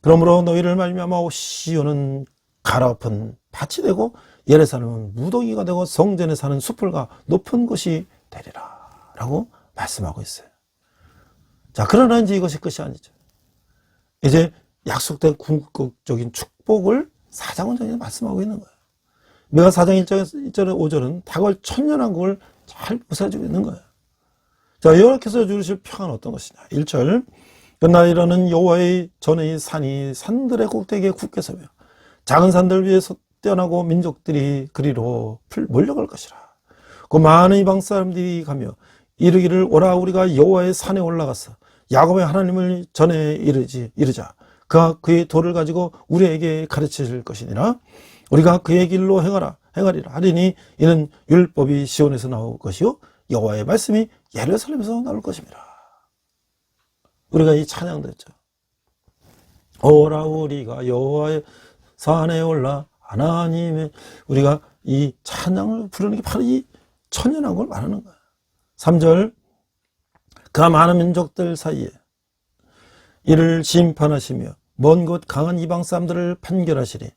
그러므로 너희를 말미암아 시온은 가라엎은 밭이 되고 예루살렘은 무더기가 되고 성전에 사는 숲을과 높은 곳이 되리라 라고 말씀하고 있어요. 자, 그러나 이제 이것이 끝이 아니죠. 이제 약속된 궁극적인 축복을 4장 5장에 말씀하고 있는 거예요. 미가 4장 1절에 5절은 다가올 천년왕국을 잘 묘사해주고 있는 거예요. 자, 여호와께서 주실 평안은 어떤 것이냐. 1절 그날 일어는 여호와의 전의 산이 산들의 꼭대기에 굳게 서며 작은 산들 위에서 뛰어나고 민족들이 그리로 몰려갈 것이라. 그 많은 이방 사람들이 가며 이르기를 오라 우리가 여호와의 산에 올라가서 야곱의 하나님을 전에 이르자. 그가 그의 도를 가지고 우리에게 가르치실 것이니라. 우리가 그의 길로 행하리라 하리니 이는 율법이 시온에서 나올 것이요 여호와의 말씀이 예루살렘에서 나올 것입니다. 우리가 이 찬양도 했죠. 오라 우리가 여호와의 산에 올라 하나님의 우리가 이 찬양을 부르는 게 바로 이 천년왕국을 말하는 거예요. 3절 그가 많은 민족들 사이에 이를 심판하시며 먼 곳 강한 이방 사람들을 판결하시리.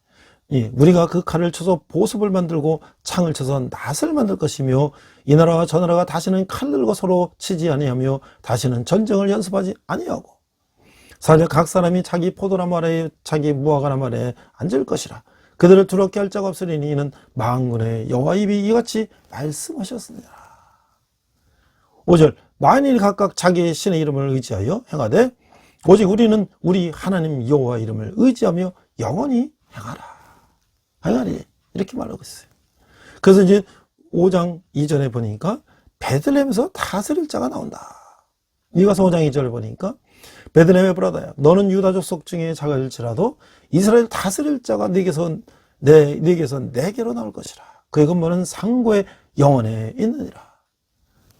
우리가 그 칼을 쳐서 보습을 만들고 창을 쳐서 낫을 만들 것이며 이 나라와 저 나라가 다시는 칼 들고 서로 치지 아니하며 다시는 전쟁을 연습하지 아니하고 4절 각 사람이 자기 포도나무 아래에 자기 무화과나무 아래에 앉을 것이라. 그들을 두렵게 할 자가 없으리니 이는 만군의 여호와 입이 이같이 말씀하셨습니다. 5절 만일 각각 자기의 신의 이름을 의지하여 행하되 오직 우리는 우리 하나님 여호와 이름을 의지하며 영원히 행하리 이렇게 말하고 있어요. 그래서 이제 5장 2절에 보니까 베들레헴에서 다스릴 자가 나온다. 미가서 5장 2절을 보니까 베들레헴의 브라다야 너는 유다 족속 중에 작을지라도 이스라엘 다스릴 자가 네게서 내게로 나올 것이라. 그의 근본은 상고의 영원에 있느니라.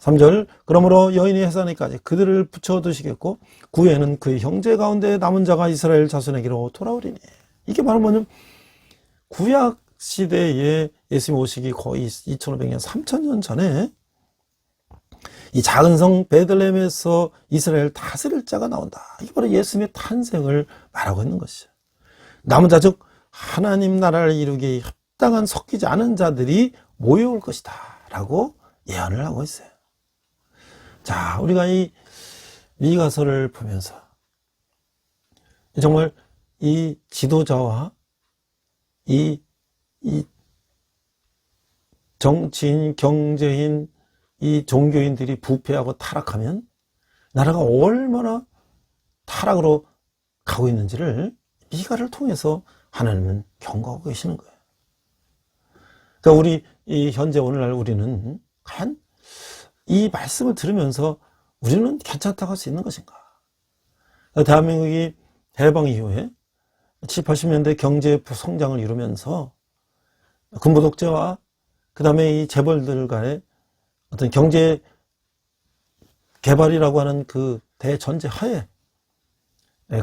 3절 그러므로 여인이 해산이까지 그들을 붙여두시겠고 구에는 그의 형제 가운데 남은 자가 이스라엘 자손에게로 돌아오리니. 이게 바로 뭐냐면 구약 시대에 예수님 오시기 거의 2500년 3000년 전에 이 작은 성 베들레헴에서 이스라엘 다스릴 자가 나온다. 이게 바로 예수님의 탄생을 말하고 있는 것이죠. 남은 자 즉 하나님 나라를 이루기에 합당한 섞이지 않은 자들이 모여올 것이다 라고 예언을 하고 있어요. 자, 우리가 이 미가서를 보면서 정말 이 지도자와 이 정치인, 경제인, 이 종교인들이 부패하고 타락하면 나라가 얼마나 타락으로 가고 있는지를 미가를 통해서 하나님은 경고하고 계시는 거예요. 그러니까 우리 이 현재 오늘날 우리는 과연 이 말씀을 들으면서 우리는 괜찮다고 할 수 있는 것인가? 대한민국이 해방 이후에 70, 80년대 경제 성장을 이루면서 군부 독재와 그 다음에 이 재벌들 간의 어떤 경제 개발이라고 하는 그 대전제 하에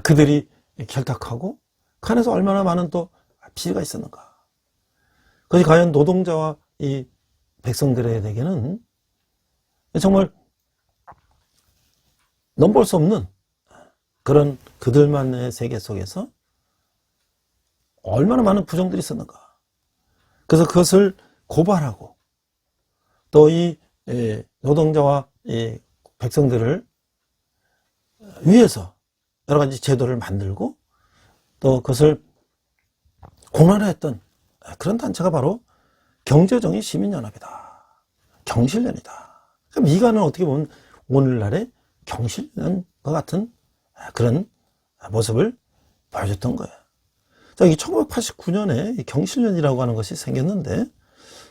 그들이 결탁하고 그 안에서 얼마나 많은 또 피해가 있었는가. 그것이 과연 노동자와 이 백성들에게는 정말 넘볼 수 없는 그런 그들만의 세계 속에서 얼마나 많은 부정들이 있었는가. 그래서 그것을 고발하고 또 이 노동자와 이 백성들을 위해서 여러 가지 제도를 만들고 또 그것을 공헌했던 그런 단체가 바로 경제정의 시민연합이다. 경실련이다. 그럼 미가는 어떻게 보면 오늘날의 경실련과 같은 그런 모습을 보여줬던 거예요. 자, 이 1989년에 경실련이라고 하는 것이 생겼는데,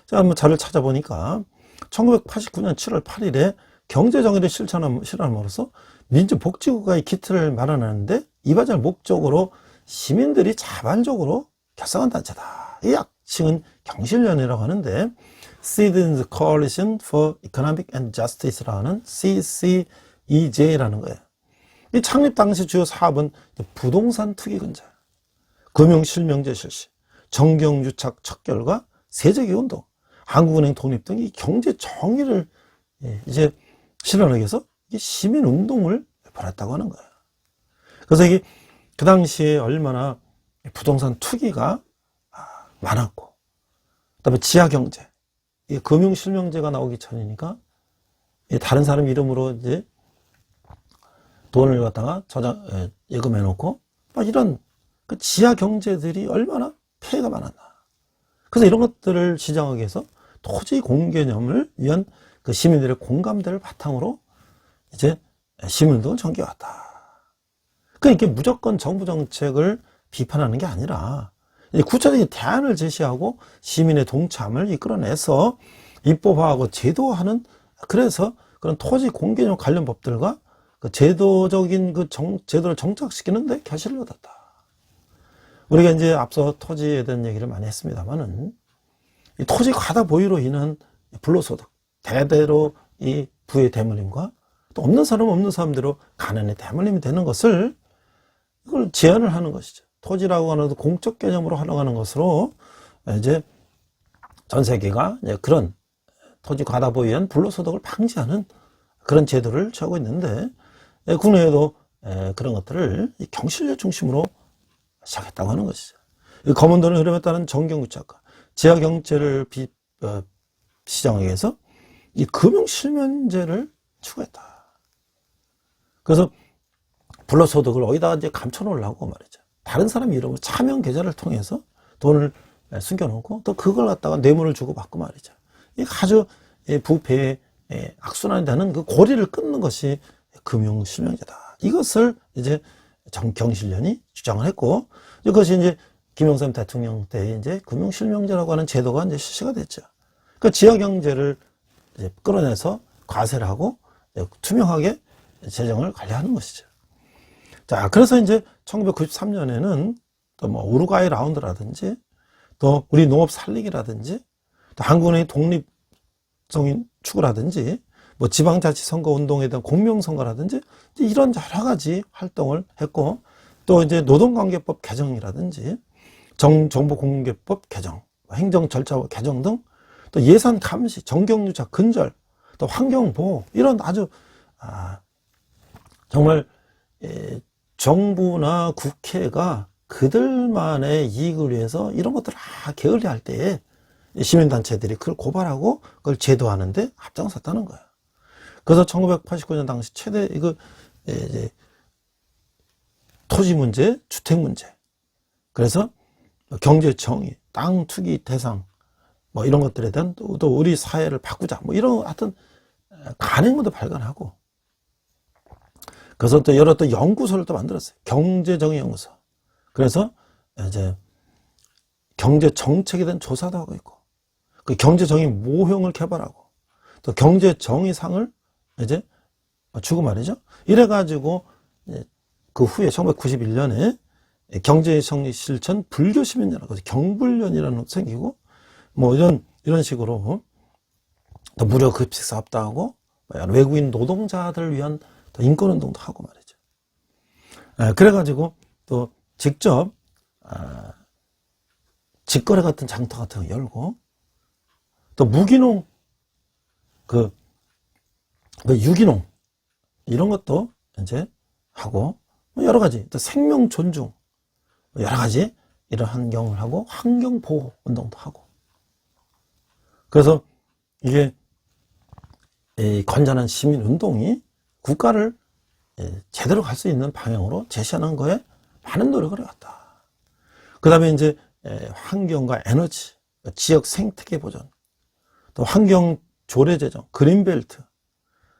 제가 한번 자료를 찾아보니까 1989년 7월 8일에 경제정의를 실현함으로써 민주복지국가의 기틀을 마련하는데 이바지할 목적으로 시민들이 자발적으로 결성한 단체다. 이 약칭은 경실련이라고 하는데 Citizens Coalition for Economic and Justice라는 CCEJ라는 거예요. 이 창립 당시 주요 사업은 부동산 투기 근절, 금융실명제 실시, 정경유착 척결과 세제개운동, 한국은행 독립 등 이 경제 정의를 이제 실현하기 위해서 시민운동을 벌였다고 하는 거예요. 그래서 이게 그 당시에 얼마나 부동산 투기가 많았고, 그다음에 지하경제, 이 금융실명제가 나오기 전이니까 다른 사람 이름으로 이제 돈을 갖다가 예금해 놓고 막 이런 그 지하경제들이 얼마나 폐해가 많았나. 그래서 이런 것들을 지정하기 위해서 토지 공개념을 위한 그 시민들의 공감대를 바탕으로 이제 시민운동을 전개해왔다. 그러니까 이게 무조건 정부 정책을 비판하는 게 아니라 구체적인 대안을 제시하고 시민의 동참을 이끌어내서 입법화하고 제도화하는, 그래서 그런 토지 공개념 관련 법들과 그 제도적인 그 제도를 정착시키는데 결실을 얻었다. 우리가 이제 앞서 토지에 대한 얘기를 많이 했습니다만은 이 토지 과다 보유로 인한 불로소득, 대대로 이 부의 대물림과 또 없는 사람대로 가난의 대물림이 되는 것을 이걸 제한을 하는 것이죠. 토지라고 하는 공적 개념으로 활용하는 것으로 이제 전 세계가 이제 그런 토지 과다 보유에 의한 불로소득을 방지하는 그런 제도를 취하고 있는데, 국내에도 그런 것들을 경실련 중심으로 시작했다고 하는 것이죠. 검은 돈의 흐름에 따른 정경유착과 지하경제를 시장하기 위해서 이 금융실명제를 추구했다. 그래서 불로소득을 어디다가 이제 감춰놓으려고 말이죠. 다른 사람 이름으로 차명 계좌를 통해서 돈을 숨겨놓고 또 그걸 갖다가 뇌물을 주고 받고 말이죠. 이 아주 부패의 악순환이 되는 그 고리를 끊는 것이 금융실명제다. 이것을 이제 경실련이 주장을 했고, 이것이 이제 김영삼 대통령 때 이제 금융실명제라고 하는 제도가 이제 실시가 됐죠. 그 지하경제를 이제 끌어내서 과세를 하고 투명하게 재정을 관리하는 것이죠. 자, 그래서 이제 1993년에는 또 뭐 우루과이 라운드라든지 또 우리 농업 살리기라든지 또 한국은행의 독립적인 추구라든지 뭐 지방자치선거 운동에 대한 공명선거라든지 이런 여러 가지 활동을 했고, 또 이제 노동관계법 개정이라든지 정보공개법 개정, 행정절차법 개정 등 또 예산 감시, 정경유착 근절, 또 환경보호, 이런 아주 정말 정부나 국회가 그들만의 이익을 위해서 이런 것들을 게을리할 때에 시민단체들이 그걸 고발하고 그걸 제도하는데 앞장섰다는 거예요. 그래서 1989년 당시 최대 이제 토지 문제, 주택 문제, 그래서 경제 정의, 땅 투기 대상, 뭐 이런 것들에 대한 또 우리 사회를 바꾸자, 뭐 이런 하여튼 간행문도 발간하고, 그래서 또 여러 또 연구소를 또 만들었어요. 경제정의연구소. 그래서 이제 경제 정책에 대한 조사도 하고 있고, 그 경제정의 모형을 개발하고, 또 경제정의상을 이제 주고 말이죠. 이래가지고 그 후에 1991년에 경제정의 실천 불교시민연합, 경불련이라는 것도 생기고, 뭐 이런 식으로 또 무료 급식 사업도 하고, 외국인 노동자들을 위한 또 인권운동도 하고 말이죠. 그래가지고 또 직접 직거래 같은 장터 같은 거 열고, 또 무기농, 유기농, 이런 것도 이제 하고, 여러 가지, 또 생명 존중, 여러 가지 이런 환경을 하고, 환경보호 운동도 하고. 그래서 이게 건전한 시민운동이 국가를 제대로 갈 수 있는 방향으로 제시하는 거에 많은 노력을 해왔다. 그 다음에 이제 환경과 에너지, 지역 생태계 보전, 또 환경 조례 제정, 그린벨트,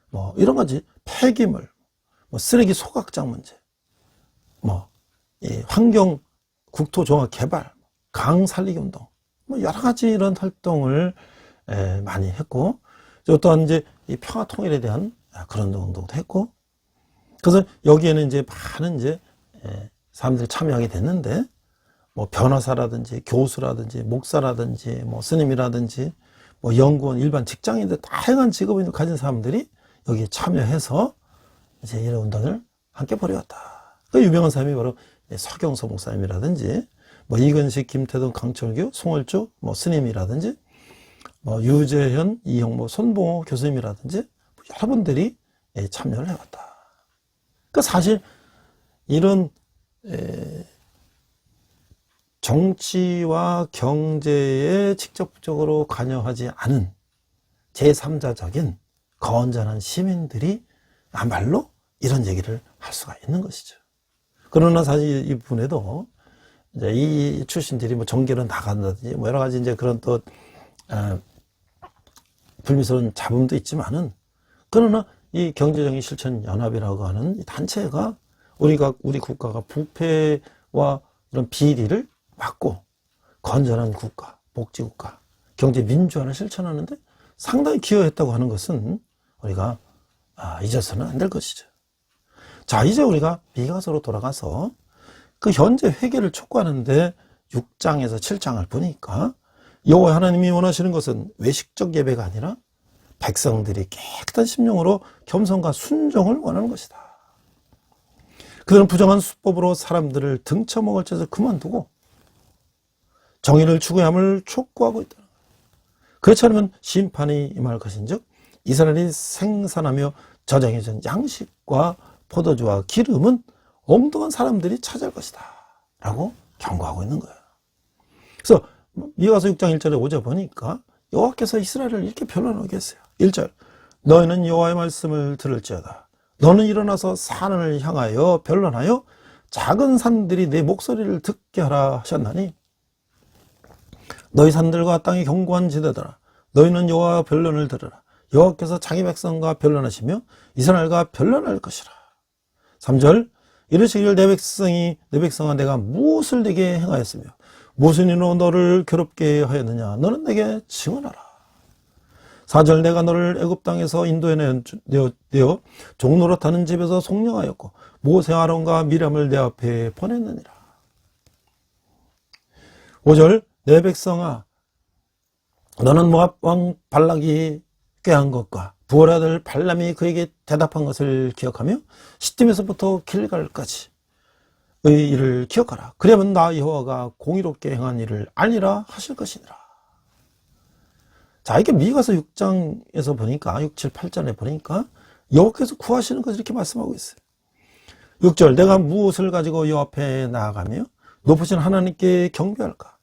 뭐 이런 거지, 폐기물, 뭐 쓰레기 소각장 문제, 뭐 환경 국토 종합 개발, 강 살리기 운동, 뭐 여러 가지 이런 활동을 많이 했고, 또한 이제 이 평화 통일에 대한 그런 운동도 했고, 그래서 여기에는 이제 많은 이제 사람들이 참여하게 됐는데, 뭐 변호사라든지 교수라든지 목사라든지 뭐 스님이라든지 뭐 연구원, 일반 직장인들, 다양한 직업을 가진 사람들이 여기에 참여해서 이제 이런 운동을 함께 벌여왔다. 그 유명한 사람이 바로 서경서 목사님이라든지, 뭐 이근식, 김태동, 강철규, 송월주, 뭐 스님이라든지, 뭐 유재현, 이형모, 손봉호 교수님이라든지 여러분들이 참여를 해왔다. 그러니까 사실 이런 정치와 경제에 직접적으로 관여하지 않은 제3자적인 건전한 시민들이 야말로 이런 얘기를 할 수가 있는 것이죠. 그러나 사실 이 부분에도 이제 이 출신들이 뭐 정계로 나간다든지 뭐 여러 가지 이제 그런 또 불미스러운 잡음도 있지만은, 그러나 이 경제정의 실천 연합이라고 하는 이 단체가 우리 국가가 부패와 이런 비리를 막고 건전한 국가, 복지국가, 경제 민주화를 실천하는데 상당히 기여했다고 하는 것은 우리가 잊어서는 안 될 것이죠. 자, 이제 우리가 미가서로 돌아가서 그 현재 회개를 촉구하는데 6장에서 7장을 보니까 여호와 하나님이 원하시는 것은 외식적 예배가 아니라 백성들이 깨끗한 심령으로 겸손과 순종을 원하는 것이다. 그들은 부정한 수법으로 사람들을 등쳐먹을 짓을 그만두고 정의를 추구함을 촉구하고 있다. 그렇지 않으면 심판이 임할 것인즉 이스라엘이 생산하며 저장해진 양식과 포도주와 기름은 엉뚱한 사람들이 차지할 것이다 라고 경고하고 있는 거예요. 그래서 미가서 6장 1절에 오자 보니까 여호와께서 이스라엘을 이렇게 변론하고 계세요. 1절, 너희는 여호와의 말씀을 들을지어다. 너는 일어나서 산을 향하여 변론하여 작은 산들이 내 목소리를 듣게 하라 하셨나니 너희 산들과 땅이 견고한 지대더라. 너희는 여호와와 변론을 들으라. 여호와께서 자기 백성과 변론하시며 이스라엘과 변론할 것이라. 3절, 이르시기를 내 백성아 내가 무엇을 내게 행하였으며 무슨 일로 너를 괴롭게 하였느냐. 너는 내게 증언하라. 4절, 내가 너를 애굽 땅에서 인도해내어 종노릇하는 집에서 속량하였고 모세 아론과 미람을 내 앞에 보냈느니라. 5절, 내 백성아 너는 모압 왕 발락이 꾀한 것과 부월 아들 발람이 그에게 대답한 것을 기억하며 시딤에서부터 길갈까지 의 일을 기억하라. 그러면 나 여호와가 공의롭게 행한 일을 아니라 하실 것이니라. 자, 이게 미가서 6장에서 보니까 6, 7, 8장에 보니까 여호와께서 구하시는 것을 이렇게 말씀하고 있어요. 6절, 내가 무엇을 가지고 여호와 앞에 나아가며 높으신 하나님께 경배할까?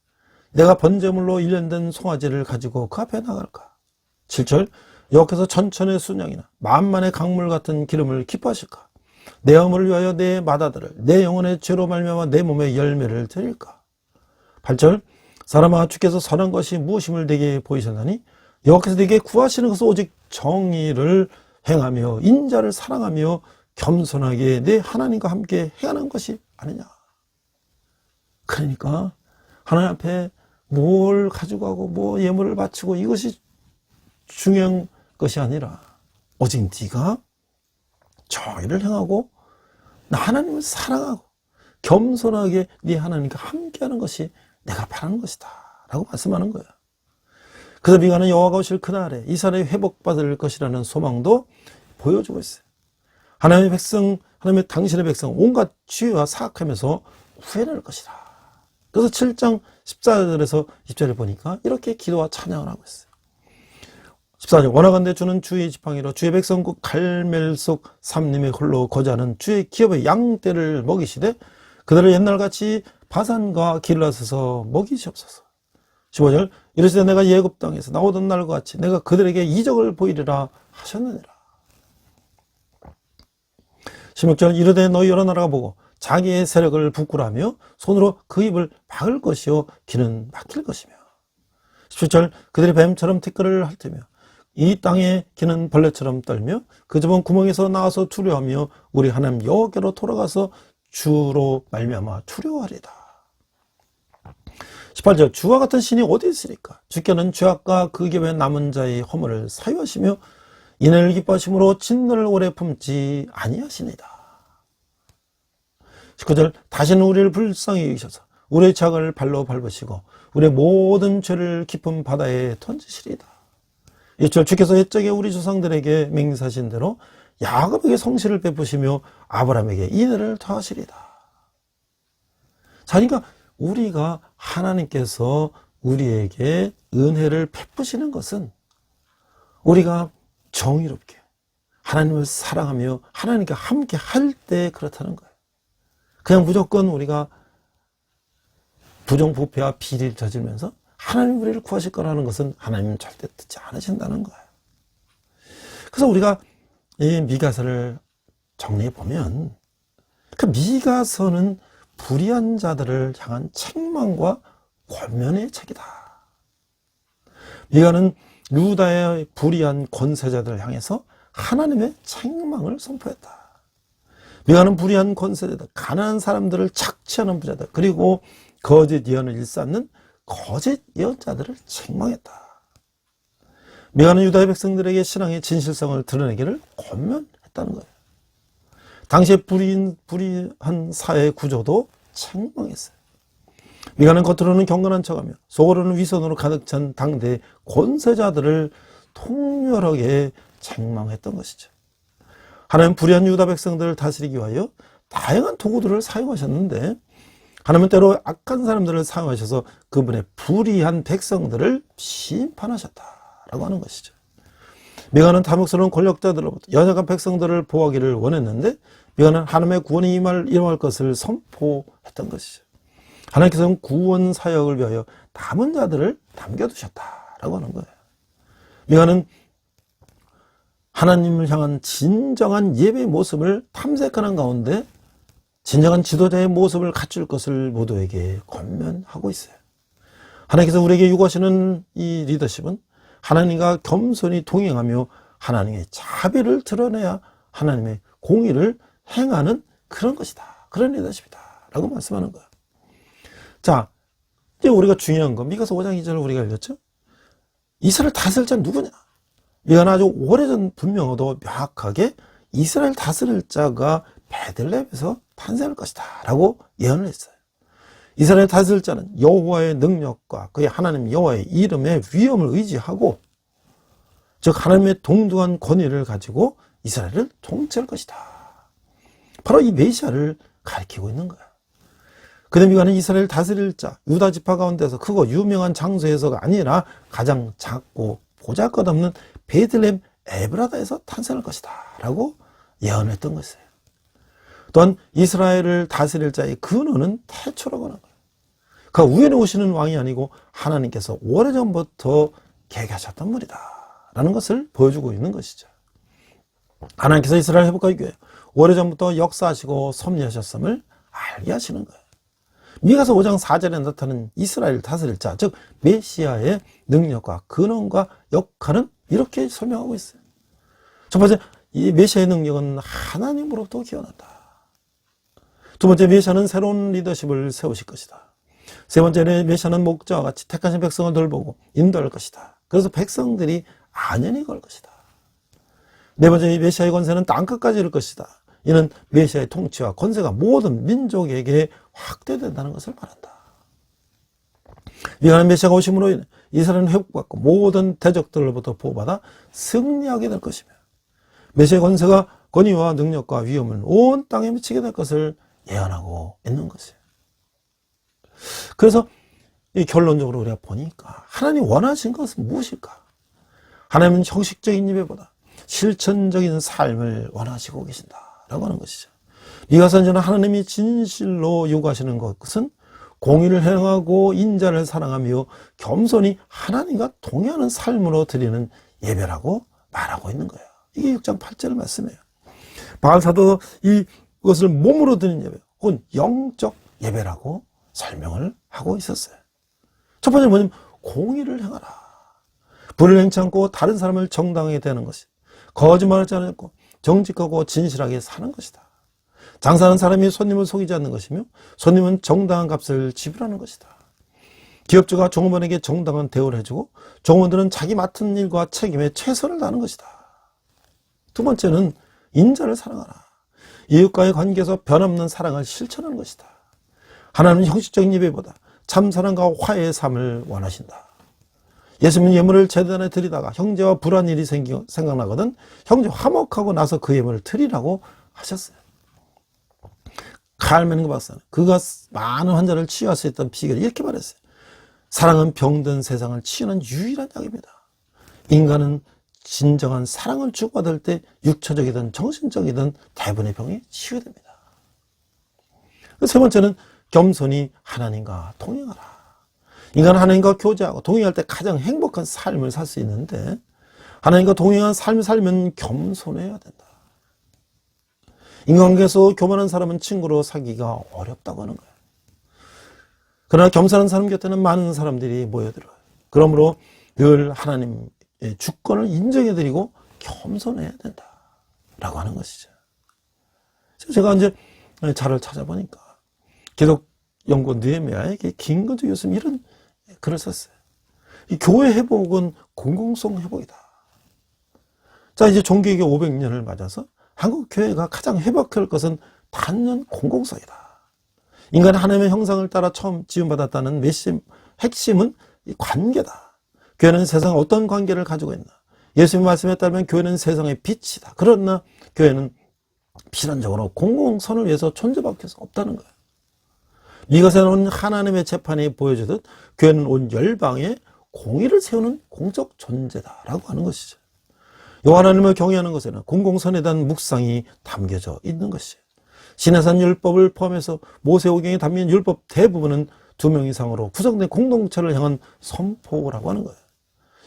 내가 번제물로 일련된 송아지를 가지고 그 앞에 나갈까? 7절, 여호와께서 천천의 순양이나 만만의 강물 같은 기름을 기뻐하실까? 내 허물을 위하여 내 맏아들을 내 영혼의 죄로 말미암아 내 몸의 열매를 드릴까? 8절, 사람아 주께서 선한 것이 무엇임을 내게 보이셨나니 여호와께서 내게 구하시는 것은 오직 정의를 행하며 인자를 사랑하며 겸손하게 내 하나님과 함께 행하는 것이 아니냐. 그러니까 하나님 앞에 뭘 가지고 가고 뭐 예물을 바치고 이것이 중요한 것이 아니라 오직 네가 정의를 행하고 나 하나님을 사랑하고 겸손하게 네 하나님과 함께하는 것이 내가 바라는 것이다 라고 말씀하는 거예요. 그래서 미가는 여호와가 오실 그날에 이스라엘이 회복받을 것이라는 소망도 보여주고 있어요. 하나님의 백성, 하나님의 당신의 백성 온갖 죄와 사악함에서 후회할 것이다. 그래서 7장 14절에서 20절을 보니까 이렇게 기도와 찬양을 하고 있어요. 14절, 원하건대 주는 주의 지팡이로 주의 백성국 갈멜 속 삼림에 홀로 거주하는 주의 기업의 양떼를 먹이시되 그들을 옛날같이 바산과 길라스에서 먹이시옵소서. 15절, 이르시되 내가 예굽 땅에서 나오던 날과 같이 내가 그들에게 이적을 보이리라 하셨느니라. 16절, 이르되 너희 여러 나라가 보고 자기의 세력을 부끄러하며 손으로 그 입을 막을 것이요 귀는 막힐 것이며. 17절, 그들이 뱀처럼 티끌을 핥으며 이 땅에 기는 벌레처럼 떨며 그 좁은 구멍에서 나와서 두려워하며 우리 하나님 여호와께로 돌아가서 주로 말미암아 두려워하리다. 18절, 주와 같은 신이 어디 있으리까? 주께는 죄악과 그 겹에 남은 자의 허물을 사유하시며 인애를 기뻐하심으로 진노를 오래 품지 아니하시니이다. 19절, 다시는 우리를 불쌍히 여기셔서 우리의 죄악을 발로 밟으시고 우리의 모든 죄를 깊은 바다에 던지시리이다. 20절, 주께서 옛적에 우리 조상들에게 맹세하신 대로 야곱에게 성실을 베푸시며 아브라함에게 인애를 더하시리이다. 자, 그러니까 우리가 하나님께서 우리에게 은혜를 베푸시는 것은 우리가 정의롭게 하나님을 사랑하며 하나님과 함께 할 때 그렇다는 거예요. 그냥 무조건 우리가 부정부패와 비리를 저지르면서 하나님 우리를 구하실 거라는 것은 하나님은 절대 듣지 않으신다는 거예요. 그래서 우리가 이 미가서를 정리해 보면 그 미가서는 불의한 자들을 향한 책망과 권면의 책이다. 미가는 유다의 불의한 권세자들을 향해서 하나님의 책망을 선포했다. 미가는 불의한 권세자들, 가난한 사람들을 착취하는 부자들, 그리고 거짓 예언을 일삼는 거짓 예언자들을 책망했다. 미가는 유다의 백성들에게 신앙의 진실성을 드러내기를 권면했다는 거예요. 당시의 불의한 사회 구조도 책망했어요. 미가는 겉으로는 경건한 척하며 속으로는 위선으로 가득 찬 당대 권세자들을 통렬하게 책망했던 것이죠. 하나님은 불의한 유다 백성들을 다스리기 위하여 다양한 도구들을 사용하셨는데 하나님은 때로 악한 사람들을 사용하셔서 그분의 불의한 백성들을 심판하셨다라고 하는 것이죠. 미가는 탐욕스러운 권력자들로부터 연약한 백성들을 보호하기를 원했는데 미가는 하나님의 구원이 임할 것을 선포했던 것이죠. 하나님께서는 구원 사역을 위하여 남은 자들을 남겨두셨다라고 하는 거예요. 미가는 하나님을 향한 진정한 예배의 모습을 탐색하는 가운데 진정한 지도자의 모습을 갖출 것을 모두에게 권면하고 있어요. 하나님께서 우리에게 요구하시는 이 리더십은 하나님과 겸손히 동행하며 하나님의 자비를 드러내야 하나님의 공의를 행하는 그런 것이다. 그런 리더십이다. 라고 말씀하는 거예요. 자, 이제 우리가 중요한 건 미가서 5장 2절을 우리가 읽었죠? 이스라엘 다스릴 자는 누구냐? 미가는 아주 오래전 분명하고 명확하게 이스라엘 다스릴 자가 베들레헴에서 탄생할 것이다 라고 예언을 했어요. 이스라엘 다스릴 자는 여호와의 능력과 그의 하나님 여호와의 이름의 위엄을 의지하고 즉 하나님의 동등한 권위를 가지고 이스라엘을 통치할 것이다. 바로 이 메시아를 가리키고 있는 거야. 그 느미가는 이스라엘 다스릴 자, 유다 지파 가운데서 크고 유명한 장소에서가 아니라 가장 작고 보잘것없는 베들레헴 에브라다에서 탄생할 것이다 라고 예언했던 것이에요. 또한 이스라엘을 다스릴 자의 근원은 태초라고 하는 거예요. 그 우연히 오시는 왕이 아니고 하나님께서 오래전부터 계획하셨던 분이다 라는 것을 보여주고 있는 것이죠. 하나님께서 이스라엘 회복하기 위해 오래전부터 역사하시고 섭리하셨음을 알게 하시는 거예요. 미가서 5장 4절에 나타나는 이스라엘 다스릴 자, 즉 메시아의 능력과 근원과 역할은 이렇게 설명하고 있어요. 첫 번째, 이 메시아의 능력은 하나님으로부터 기원한다. 두 번째, 메시아는 새로운 리더십을 세우실 것이다. 세 번째, 메시아는 목자와 같이 택하신 백성을 돌보고 인도할 것이다. 그래서 백성들이 안연히 걸 것이다. 네 번째, 이 메시아의 권세는 땅끝까지 이를 것이다. 이는 메시아의 통치와 권세가 모든 민족에게 확대된다는 것을 말한다. 위하는 메시아가 오심으로 인해 이스라엘은 회복받고 모든 대적들로부터 보호받아 승리하게 될 것이며 메시아의 권세가 권위와 능력과 위엄을 온 땅에 미치게 될 것을 예언하고 있는 것이에요. 그래서 이 결론적으로 우리가 보니까 하나님 원하신 것은 무엇일까? 하나님은 형식적인 예배보다 실천적인 삶을 원하시고 계신다라고 하는 것이죠. 미가선지는 하나님이 진실로 요구하시는 것은 공의를 행하고 인자를 사랑하며 겸손히 하나님과 동의하는 삶으로 드리는 예배라고 말하고 있는 거예요. 이게 6장 8절 말씀이에요. 바알사도 이것을 몸으로 드리는 예배 혹은 영적 예배라고 설명을 하고 있었어요. 첫 번째는 뭐냐면 공의를 행하라. 불을 행치 않고 다른 사람을 정당하게 대하는 것이, 거짓말하지 않고 정직하고 진실하게 사는 것이다. 장사하는 사람이 손님을 속이지 않는 것이며 손님은 정당한 값을 지불하는 것이다. 기업주가 종업원에게 정당한 대우를 해주고 종업원들은 자기 맡은 일과 책임에 최선을 다하는 것이다. 두 번째는 인자를 사랑하라. 이웃과의 관계에서 변함없는 사랑을 실천하는 것이다. 하나님은 형식적인 예배보다 참 사랑과 화해의 삶을 원하신다. 예수님은 예물을 제단에 드리다가 형제와 불한 일이 생각나거든 형제 화목하고 나서 그 예물을 드리라고 하셨어요. 칼메닝 박사는 그가 많은 환자를 치유할 수 있던 비결을 이렇게 말했어요. 사랑은 병든 세상을 치유하는 유일한 약입니다. 인간은 진정한 사랑을 주고받을 때 육체적이든 정신적이든 대부분의 병이 치유됩니다. 세 번째는 겸손히 하나님과 동행하라. 인간은 하나님과 교제하고 동행할 때 가장 행복한 삶을 살 수 있는데 하나님과 동행한 삶을 살면 겸손해야 된다. 인간관계에서 교만한 사람은 친구로 사귀기가 어렵다고 하는 거예요. 그러나 겸손한 사람 곁에는 많은 사람들이 모여들어요. 그러므로 늘 하나님의 주권을 인정해드리고 겸손해야 된다라고 하는 것이죠. 제가 이제 자료를 찾아보니까 기독연구원 느헤미야에게 김건주 교수님 이런 글을 썼어요. 이 교회 회복은 공공성 회복이다. 자, 이제 종교개혁 500년을 맞아서 한국 교회가 가장 회복할 것은 단연 공공성이다. 인간은 하나님의 형상을 따라 처음 지음받았다는 핵심은 이 관계다. 교회는 세상 어떤 관계를 가지고 있나? 예수님 말씀에 따르면 교회는 세상의 빛이다. 그러나 교회는 필연적으로 공공선을 위해서 존재밖에 없다는 거예요. 미가서에 나오는 하나님의 재판이 보여주듯 교회는 온 열방에 공의를 세우는 공적 존재다라고 하는 것이죠. 여호와 하나님을 경외하는 것에는 공공선에 대한 묵상이 담겨져 있는 것이죠. 시내산 율법을 포함해서 모세오경에 담긴 율법 대부분은 2명 이상으로 구성된 공동체를 향한 선포라고 하는 거예요.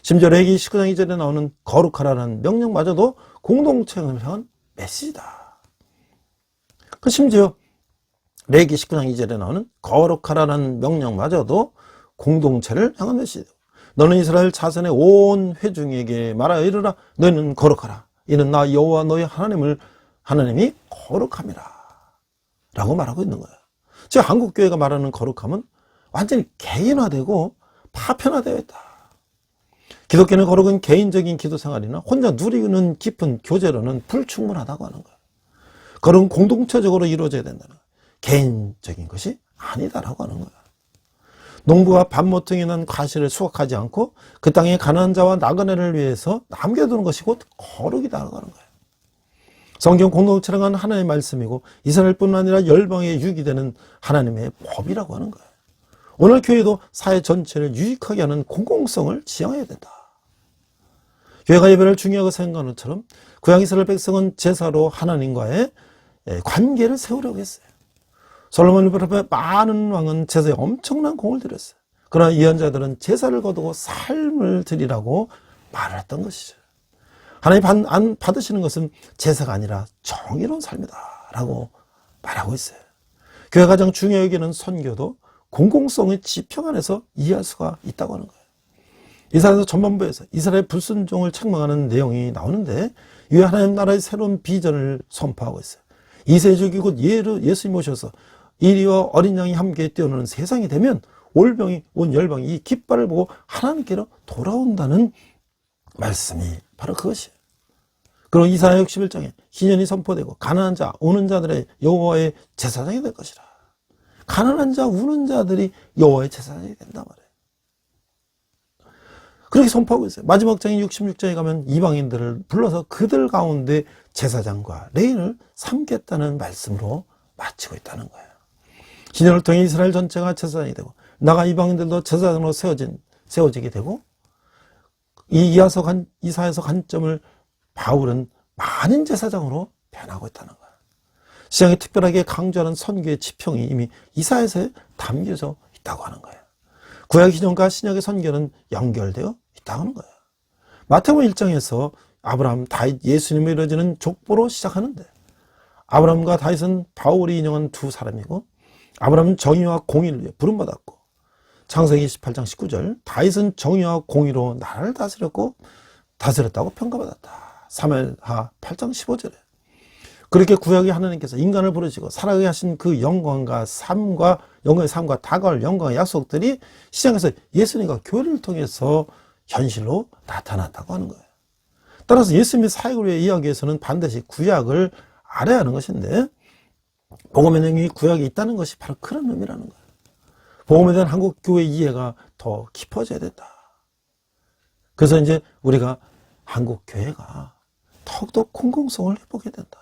심지어 레위기 19장 2절에 나오는 거룩하라는 명령마저도 공동체를 향한 메시지다. 심지어 레위기 19장 2절에 나오는 거룩하라는 명령마저도 공동체를 향한 메시지다. 너는 이스라엘 자손의 온 회중에게 말하여 이르라. 너희는 거룩하라. 이는 나 여호와 너희 하나님이 거룩함이라. 라고 말하고 있는 거예요. 즉 한국교회가 말하는 거룩함은 완전히 개인화되고 파편화되어 있다. 기독교는 거룩은 개인적인 기도생활이나 혼자 누리는 깊은 교제로는 불충분하다고 하는 거예요. 거룩은 공동체적으로 이루어져야 된다는 거예요. 개인적인 것이 아니다라고 하는 거예요. 농부가 밤모퉁이 난 과실을 수확하지 않고 그 땅에 가난한 자와 나그네를 위해서 남겨두는 것이 곧 거룩이다 하는 거예요. 성경 공동체란 하나님의 말씀이고 이스라엘뿐 아니라 열방에 유익되는 하나님의 법이라고 하는 거예요. 오늘 교회도 사회 전체를 유익하게 하는 공공성을 지향해야 된다. 교회가 예배를 중요하게 생각하는 것처럼 구약 이스라엘 백성은 제사로 하나님과의 관계를 세우려고 했어요. 솔로몬을 비롯해 많은 왕은 제사에 엄청난 공을 들였어요. 그러나 예언자들은 제사를 거두고 삶을 드리라고 말을 했던 것이죠. 하나님 안 받으시는 것은 제사가 아니라 정의로운 삶이다 라고 말하고 있어요. 교회가 가장 중요하게 여기는 선교도 공공성의 지평 안에서 이해할 수가 있다고 하는 거예요. 이사야서 전반부에서 이스라엘 불순종을 책망하는 내용이 나오는데 이에 하나님 나라의 새로운 비전을 선포하고 있어요. 이세주기 곧 예수님 오셔서 이리와 어린 양이 함께 뛰어노는 세상이 되면 올병이 온 열방이 이 깃발을 보고 하나님께로 돌아온다는 말씀이 바로 그것이에요. 그리고 이사야 61장에 희년이 선포되고 가난한 자, 우는 자들의 여호와의 제사장이 될 것이라. 가난한 자, 우는 자들이 여호와의 제사장이 된단 말이에요. 그렇게 선포하고 있어요. 마지막 장인 66장에 가면 이방인들을 불러서 그들 가운데 제사장과 레인을 삼겠다는 말씀으로 마치고 있다는 거예요. 희년을 통해 이스라엘 전체가 제사장이 되고 나가 이방인들도 제사장으로 세워지게 되고 이사야서 관점을 바울은 만인 제사장으로 변하고 있다는 거예요. 시장에 특별하게 강조하는 선교의 지평이 이미 이사야서에 담겨져 있다고 하는 거예요. 구약 신약과 신약의 선교는 연결되어 있다고 하는 거예요. 마태복음 1장에서 아브라함, 다윗, 예수님을 이루어지는 족보로 시작하는데 아브라함과 다윗은 바울이 인용한 두 사람이고 아브라함은 정의와 공의를 위해 부름받았고 창세기 28장 19절 다윗은 정의와 공의로 나라를 다스렸다고 평가받았다. 사무엘하 8장 15절에 그렇게 구약의 하나님께서 인간을 부르시고 살아가게 하신 그 영광의 삶과 다가올 영광의 약속들이 시장에서 예수님과 교회를 통해서 현실로 나타났다고 하는 거예요. 따라서 예수님의 사역을 위해 이야기에서는 반드시 구약을 알아야 하는 것인데 복음의 내용이 구약에 있다는 것이 바로 그런 의미라는 거예요. 복음에 대한 한국 교회 이해가 더 깊어져야 된다. 그래서 이제 우리가 한국 교회가 더욱더 공공성을 해보게 된다.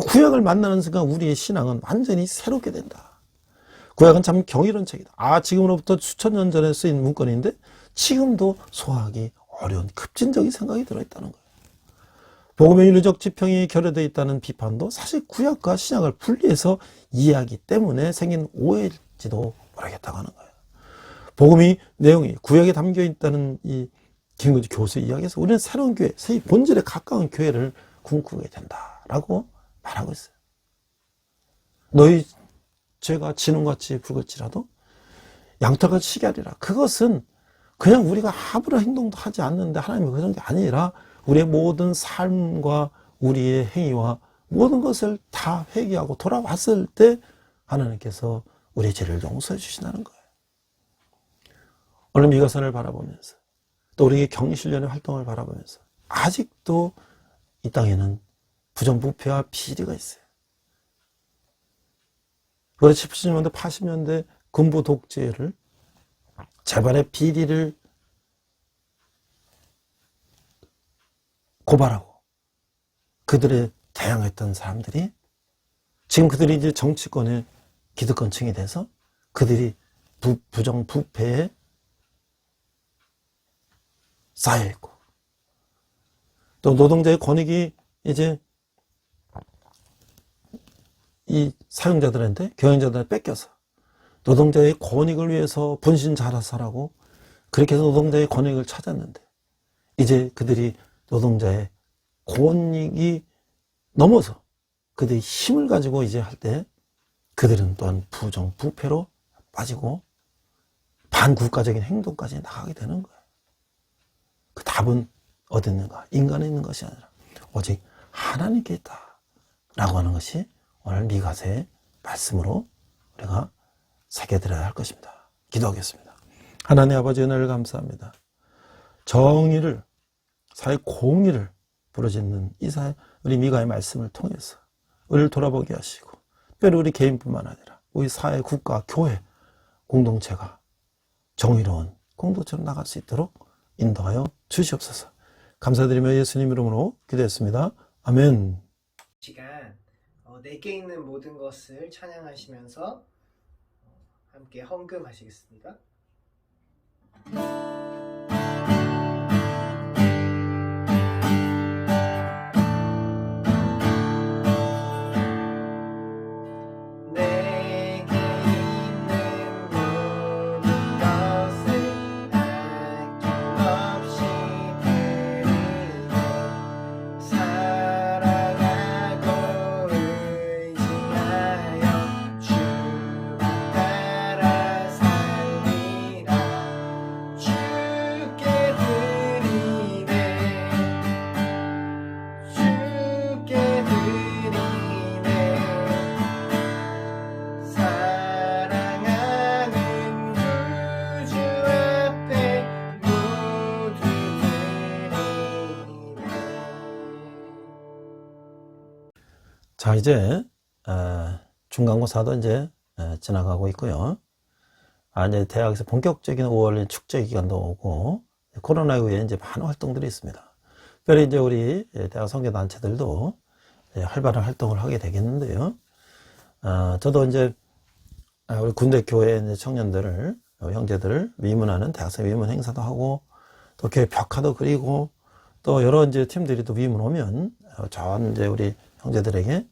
구약을 만나는 순간 우리의 신앙은 완전히 새롭게 된다. 구약은 참 경이로운 책이다. 지금으로부터 수천 년 전에 쓰인 문건인데 지금도 소화하기 어려운 급진적인 생각이 들어있다는 거예요. 복음의 윤리적 지평이 결여되어 있다는 비판도 사실 구약과 신약을 분리해서 이해하기 때문에 생긴 오해일지도 모르겠다고 하는 거예요. 복음의 내용이 구약에 담겨 있다는 이 김근지 교수의 이야기에서 우리는 새로운 교회, 새 본질에 가까운 교회를 꿈꾸게 된다라고 말하고 있어요. 너희 죄가 진홍같이 붉을지라도 양털같이 시게 하리라. 그것은 그냥 우리가 아무런 행동도 하지 않는데 하나님이 그런 게 아니라 우리의 모든 삶과 우리의 행위와 모든 것을 다 회개하고 돌아왔을 때 하나님께서 우리의 죄를 용서해 주신다는 거예요. 오늘 미가선을 바라보면서 또 우리의 경실련의 활동을 바라보면서 아직도 이 땅에는 부정부패와 비리가 있어요. 그래 70년대 80년대 군부 독재를 재반의 비리를 고발하고 그들에 대항했던 사람들이 지금 그들이 이제 정치권의 기득권층이 돼서 그들이 부정부패에 쌓여있고 또 노동자의 권익이 이제 이 사용자들한테 경영자들한테 뺏겨서 노동자의 권익을 위해서 분신자라사라고 그렇게 해서 노동자의 권익을 찾았는데 이제 그들이 노동자의 권익이 넘어서 그들이 힘을 가지고 이제 할 때 그들은 또한 부정부패로 빠지고 반국가적인 행동까지 나가게 되는 거예요. 그 답은 어디 있는가? 인간에 있는 것이 아니라 오직 하나님께 있다라고 하는 것이 오늘 미가서의 말씀으로 우리가 새겨들어야 할 것입니다. 기도하겠습니다. 하나님 아버지 은혜를 감사합니다. 정의를 사회 공의를 부르짖는 우리 미가의 말씀을 통해서 우리를 돌아보게 하시고 특별히 우리 개인뿐만 아니라 우리 사회, 국가, 교회, 공동체가 정의로운 공동체로 나갈 수 있도록 인도하여 주시옵소서. 감사드리며 예수님 이름으로 기도했습니다. 아멘. 시간 내게 있는 모든 것을 찬양하시면서 함께 헌금하시겠습니다. 내게 있는 모든 것을 아낌없이 드리네. 사랑하고 의지하여 주를 따라 살리라. 주께 드리네. 주께 드리네. 사랑하는 구주 앞에 모두 드리네. 자, 이제 중간고사도 이제 지나가고 있고요. 이제 대학에서 본격적인 5월 축제 기간도 오고 코로나 이후에 이제 많은 활동들이 있습니다. 특별히 이제 우리 대학 선교단체들도 활발한 활동을 하게 되겠는데요. 저도 이제 우리 군대 교회 이제 청년들을 형제들을 위문하는 대학생 위문 행사도 하고 또 교회 벽화도 그리고 또 여러 이제 팀들이 또 위문 오면 저 이제 우리 형제들에게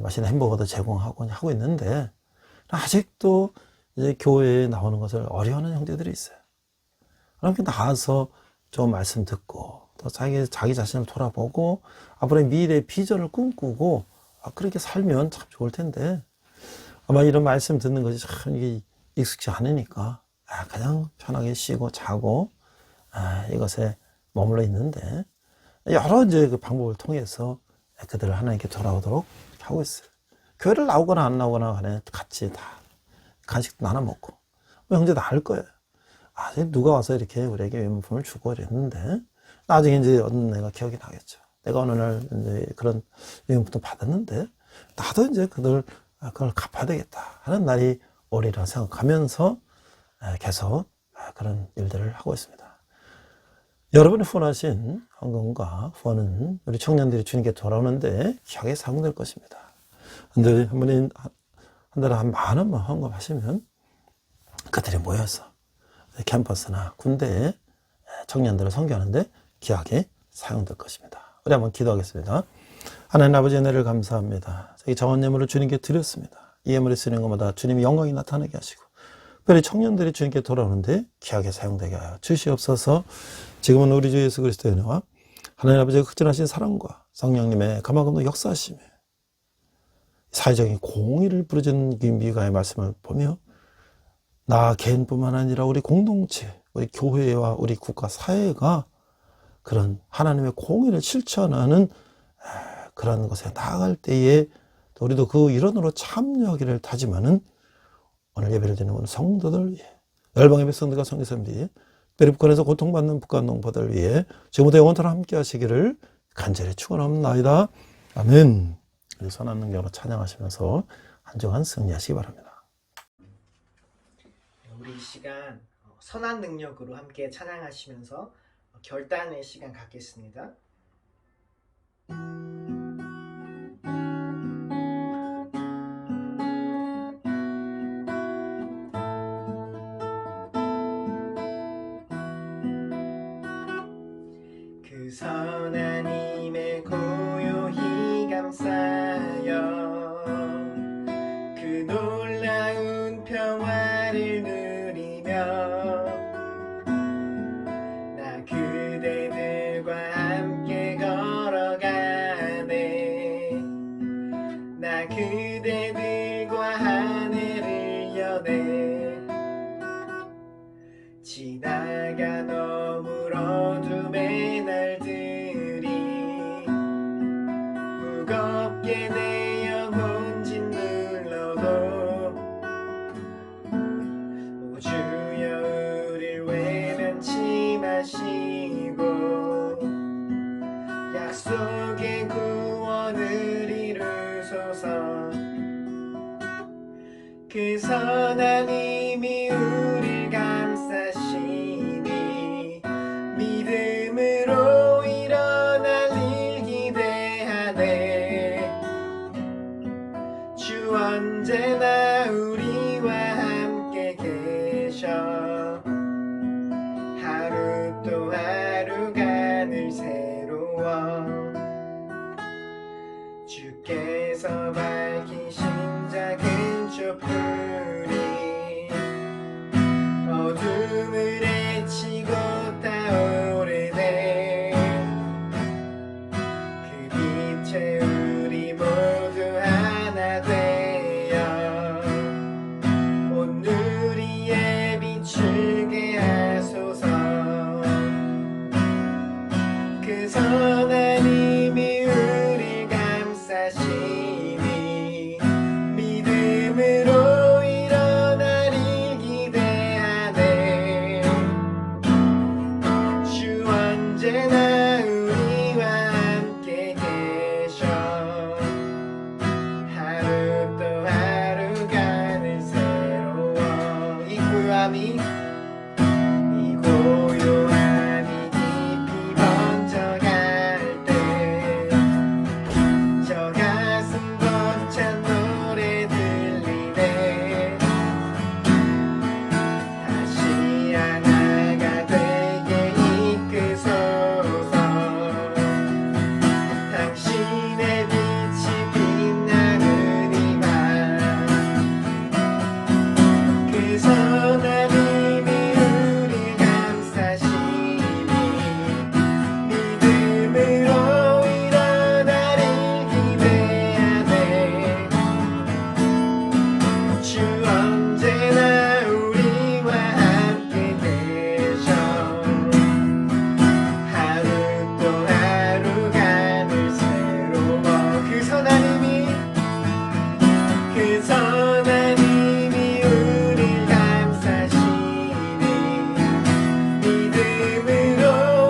맛있는 햄버거도 제공하고 하고 있는데 아직도 이제 교회에 나오는 것을 어려워하는 형제들이 있어요. 그렇게 나와서 좀 말씀 듣고 또 자기 자신을 돌아보고 앞으로의 미래의 비전을 꿈꾸고 그렇게 살면 참 좋을 텐데 아마 이런 말씀 듣는 것이 참 이게 익숙지 않으니까 그냥 편하게 쉬고 자고 이것에 머물러 있는데 여러 이제 그 방법을 통해서 그들을 하나님께 돌아오도록 하고 있어요. 교회를 나오거나 안 나오거나 간에 같이 다 간식도 나눠 먹고 형제도 알 거예요. 누가 와서 이렇게 우리에게 위문품을 주고 이랬는데 나중에 이제 어느 애가 기억이 나겠죠. 내가 어느 날 이제 그런 위문품도 받았는데 나도 이제 그걸 갚아야 되겠다 하는 날이 오리라 생각하면서 계속 그런 일들을 하고 있습니다. 여러분이 후원하신 헌금과 후원은 우리 청년들이 주님께 돌아오는데 귀하게 사용될 것입니다. 근데 한 분이 한 달에 한 10,000원만 헌금하시면 그들이 모여서 캠퍼스나 군대에 청년들을 섬겨하는데 귀하게 사용될 것입니다. 우리 한번 기도하겠습니다. 하나님 아버지 은혜를 감사합니다. 저희 정한 예물을 주님께 드렸습니다. 이 예물을 쓰는 것마다 주님의 영광이 나타나게 하시고 특별히 청년들이 주님께 돌아오는데 귀하게 사용되게 하여 주시옵소서. 지금은 우리 주 예수 그리스도의 은혜와 하나님 아버지의 극진하신 사랑과 성령님의 가마금도 역사하심에 사회적인 공의를 부르짖는 미가의 말씀을 보며 나 개인뿐만 아니라 우리 공동체, 우리 교회와 우리 국가 사회가 그런 하나님의 공의를 실천하는 그런 것에 나아갈 때에 우리도 그 일원으로 참여하기를 다짐하는 오늘 예배를 드리는 오늘 성도들 위해 열방의 백성들과 성교사님들 위해 특별히 북한에서 고통받는 북한 농부들 위해 지금부터 영원토록 함께 하시기를 간절히 축원합니다. 아멘. 선한 능력으로 찬양하시면서 한 주간 승리하시기 바랍니다. 우리 이 시간 선한 능력으로 함께 찬양하시면서 결단의 시간 갖겠습니다. 그 선한 힘에 고요히 감싸여 그 놀라운 평화를 누리며 나 그대들과 함께 걸어가네. 나 그대들과 하늘을 여네. 지나가 너물어둠의 날들이 무겁게 내 영혼 짓눌러도 오 주여 우릴 외면치 마시고 약속의 구원을 이루소서. 그 선한 힘이 우릴 감싸 언제나 우리와 함께 계셔. 하루 또 하루가 늘 새로워. 이 고요함이 깊이 번져갈 때 저 가슴 벅찬 노래 들리네. 다시 하나가 되게 이끄소서. 당신의 빛이 빛나는 이 밤, 그 선한 힘이 우릴 감싸시니 믿음으로 일어나를 기대하네. 주 언제나 우리와 함께 계셔. 하루 또 하루가 늘 새로워. 그 선한 힘이 우릴 감싸시니 믿음으로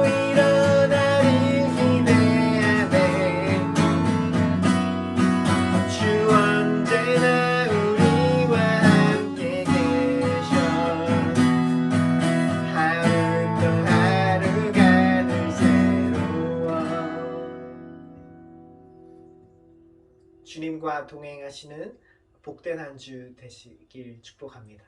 일어나를 기대하네. 주 언제나 우리와 함께 계셔. 하루 또 하루가 늘 새로워. 주님과 동행하시는 복된 한 주 되시길 축복합니다.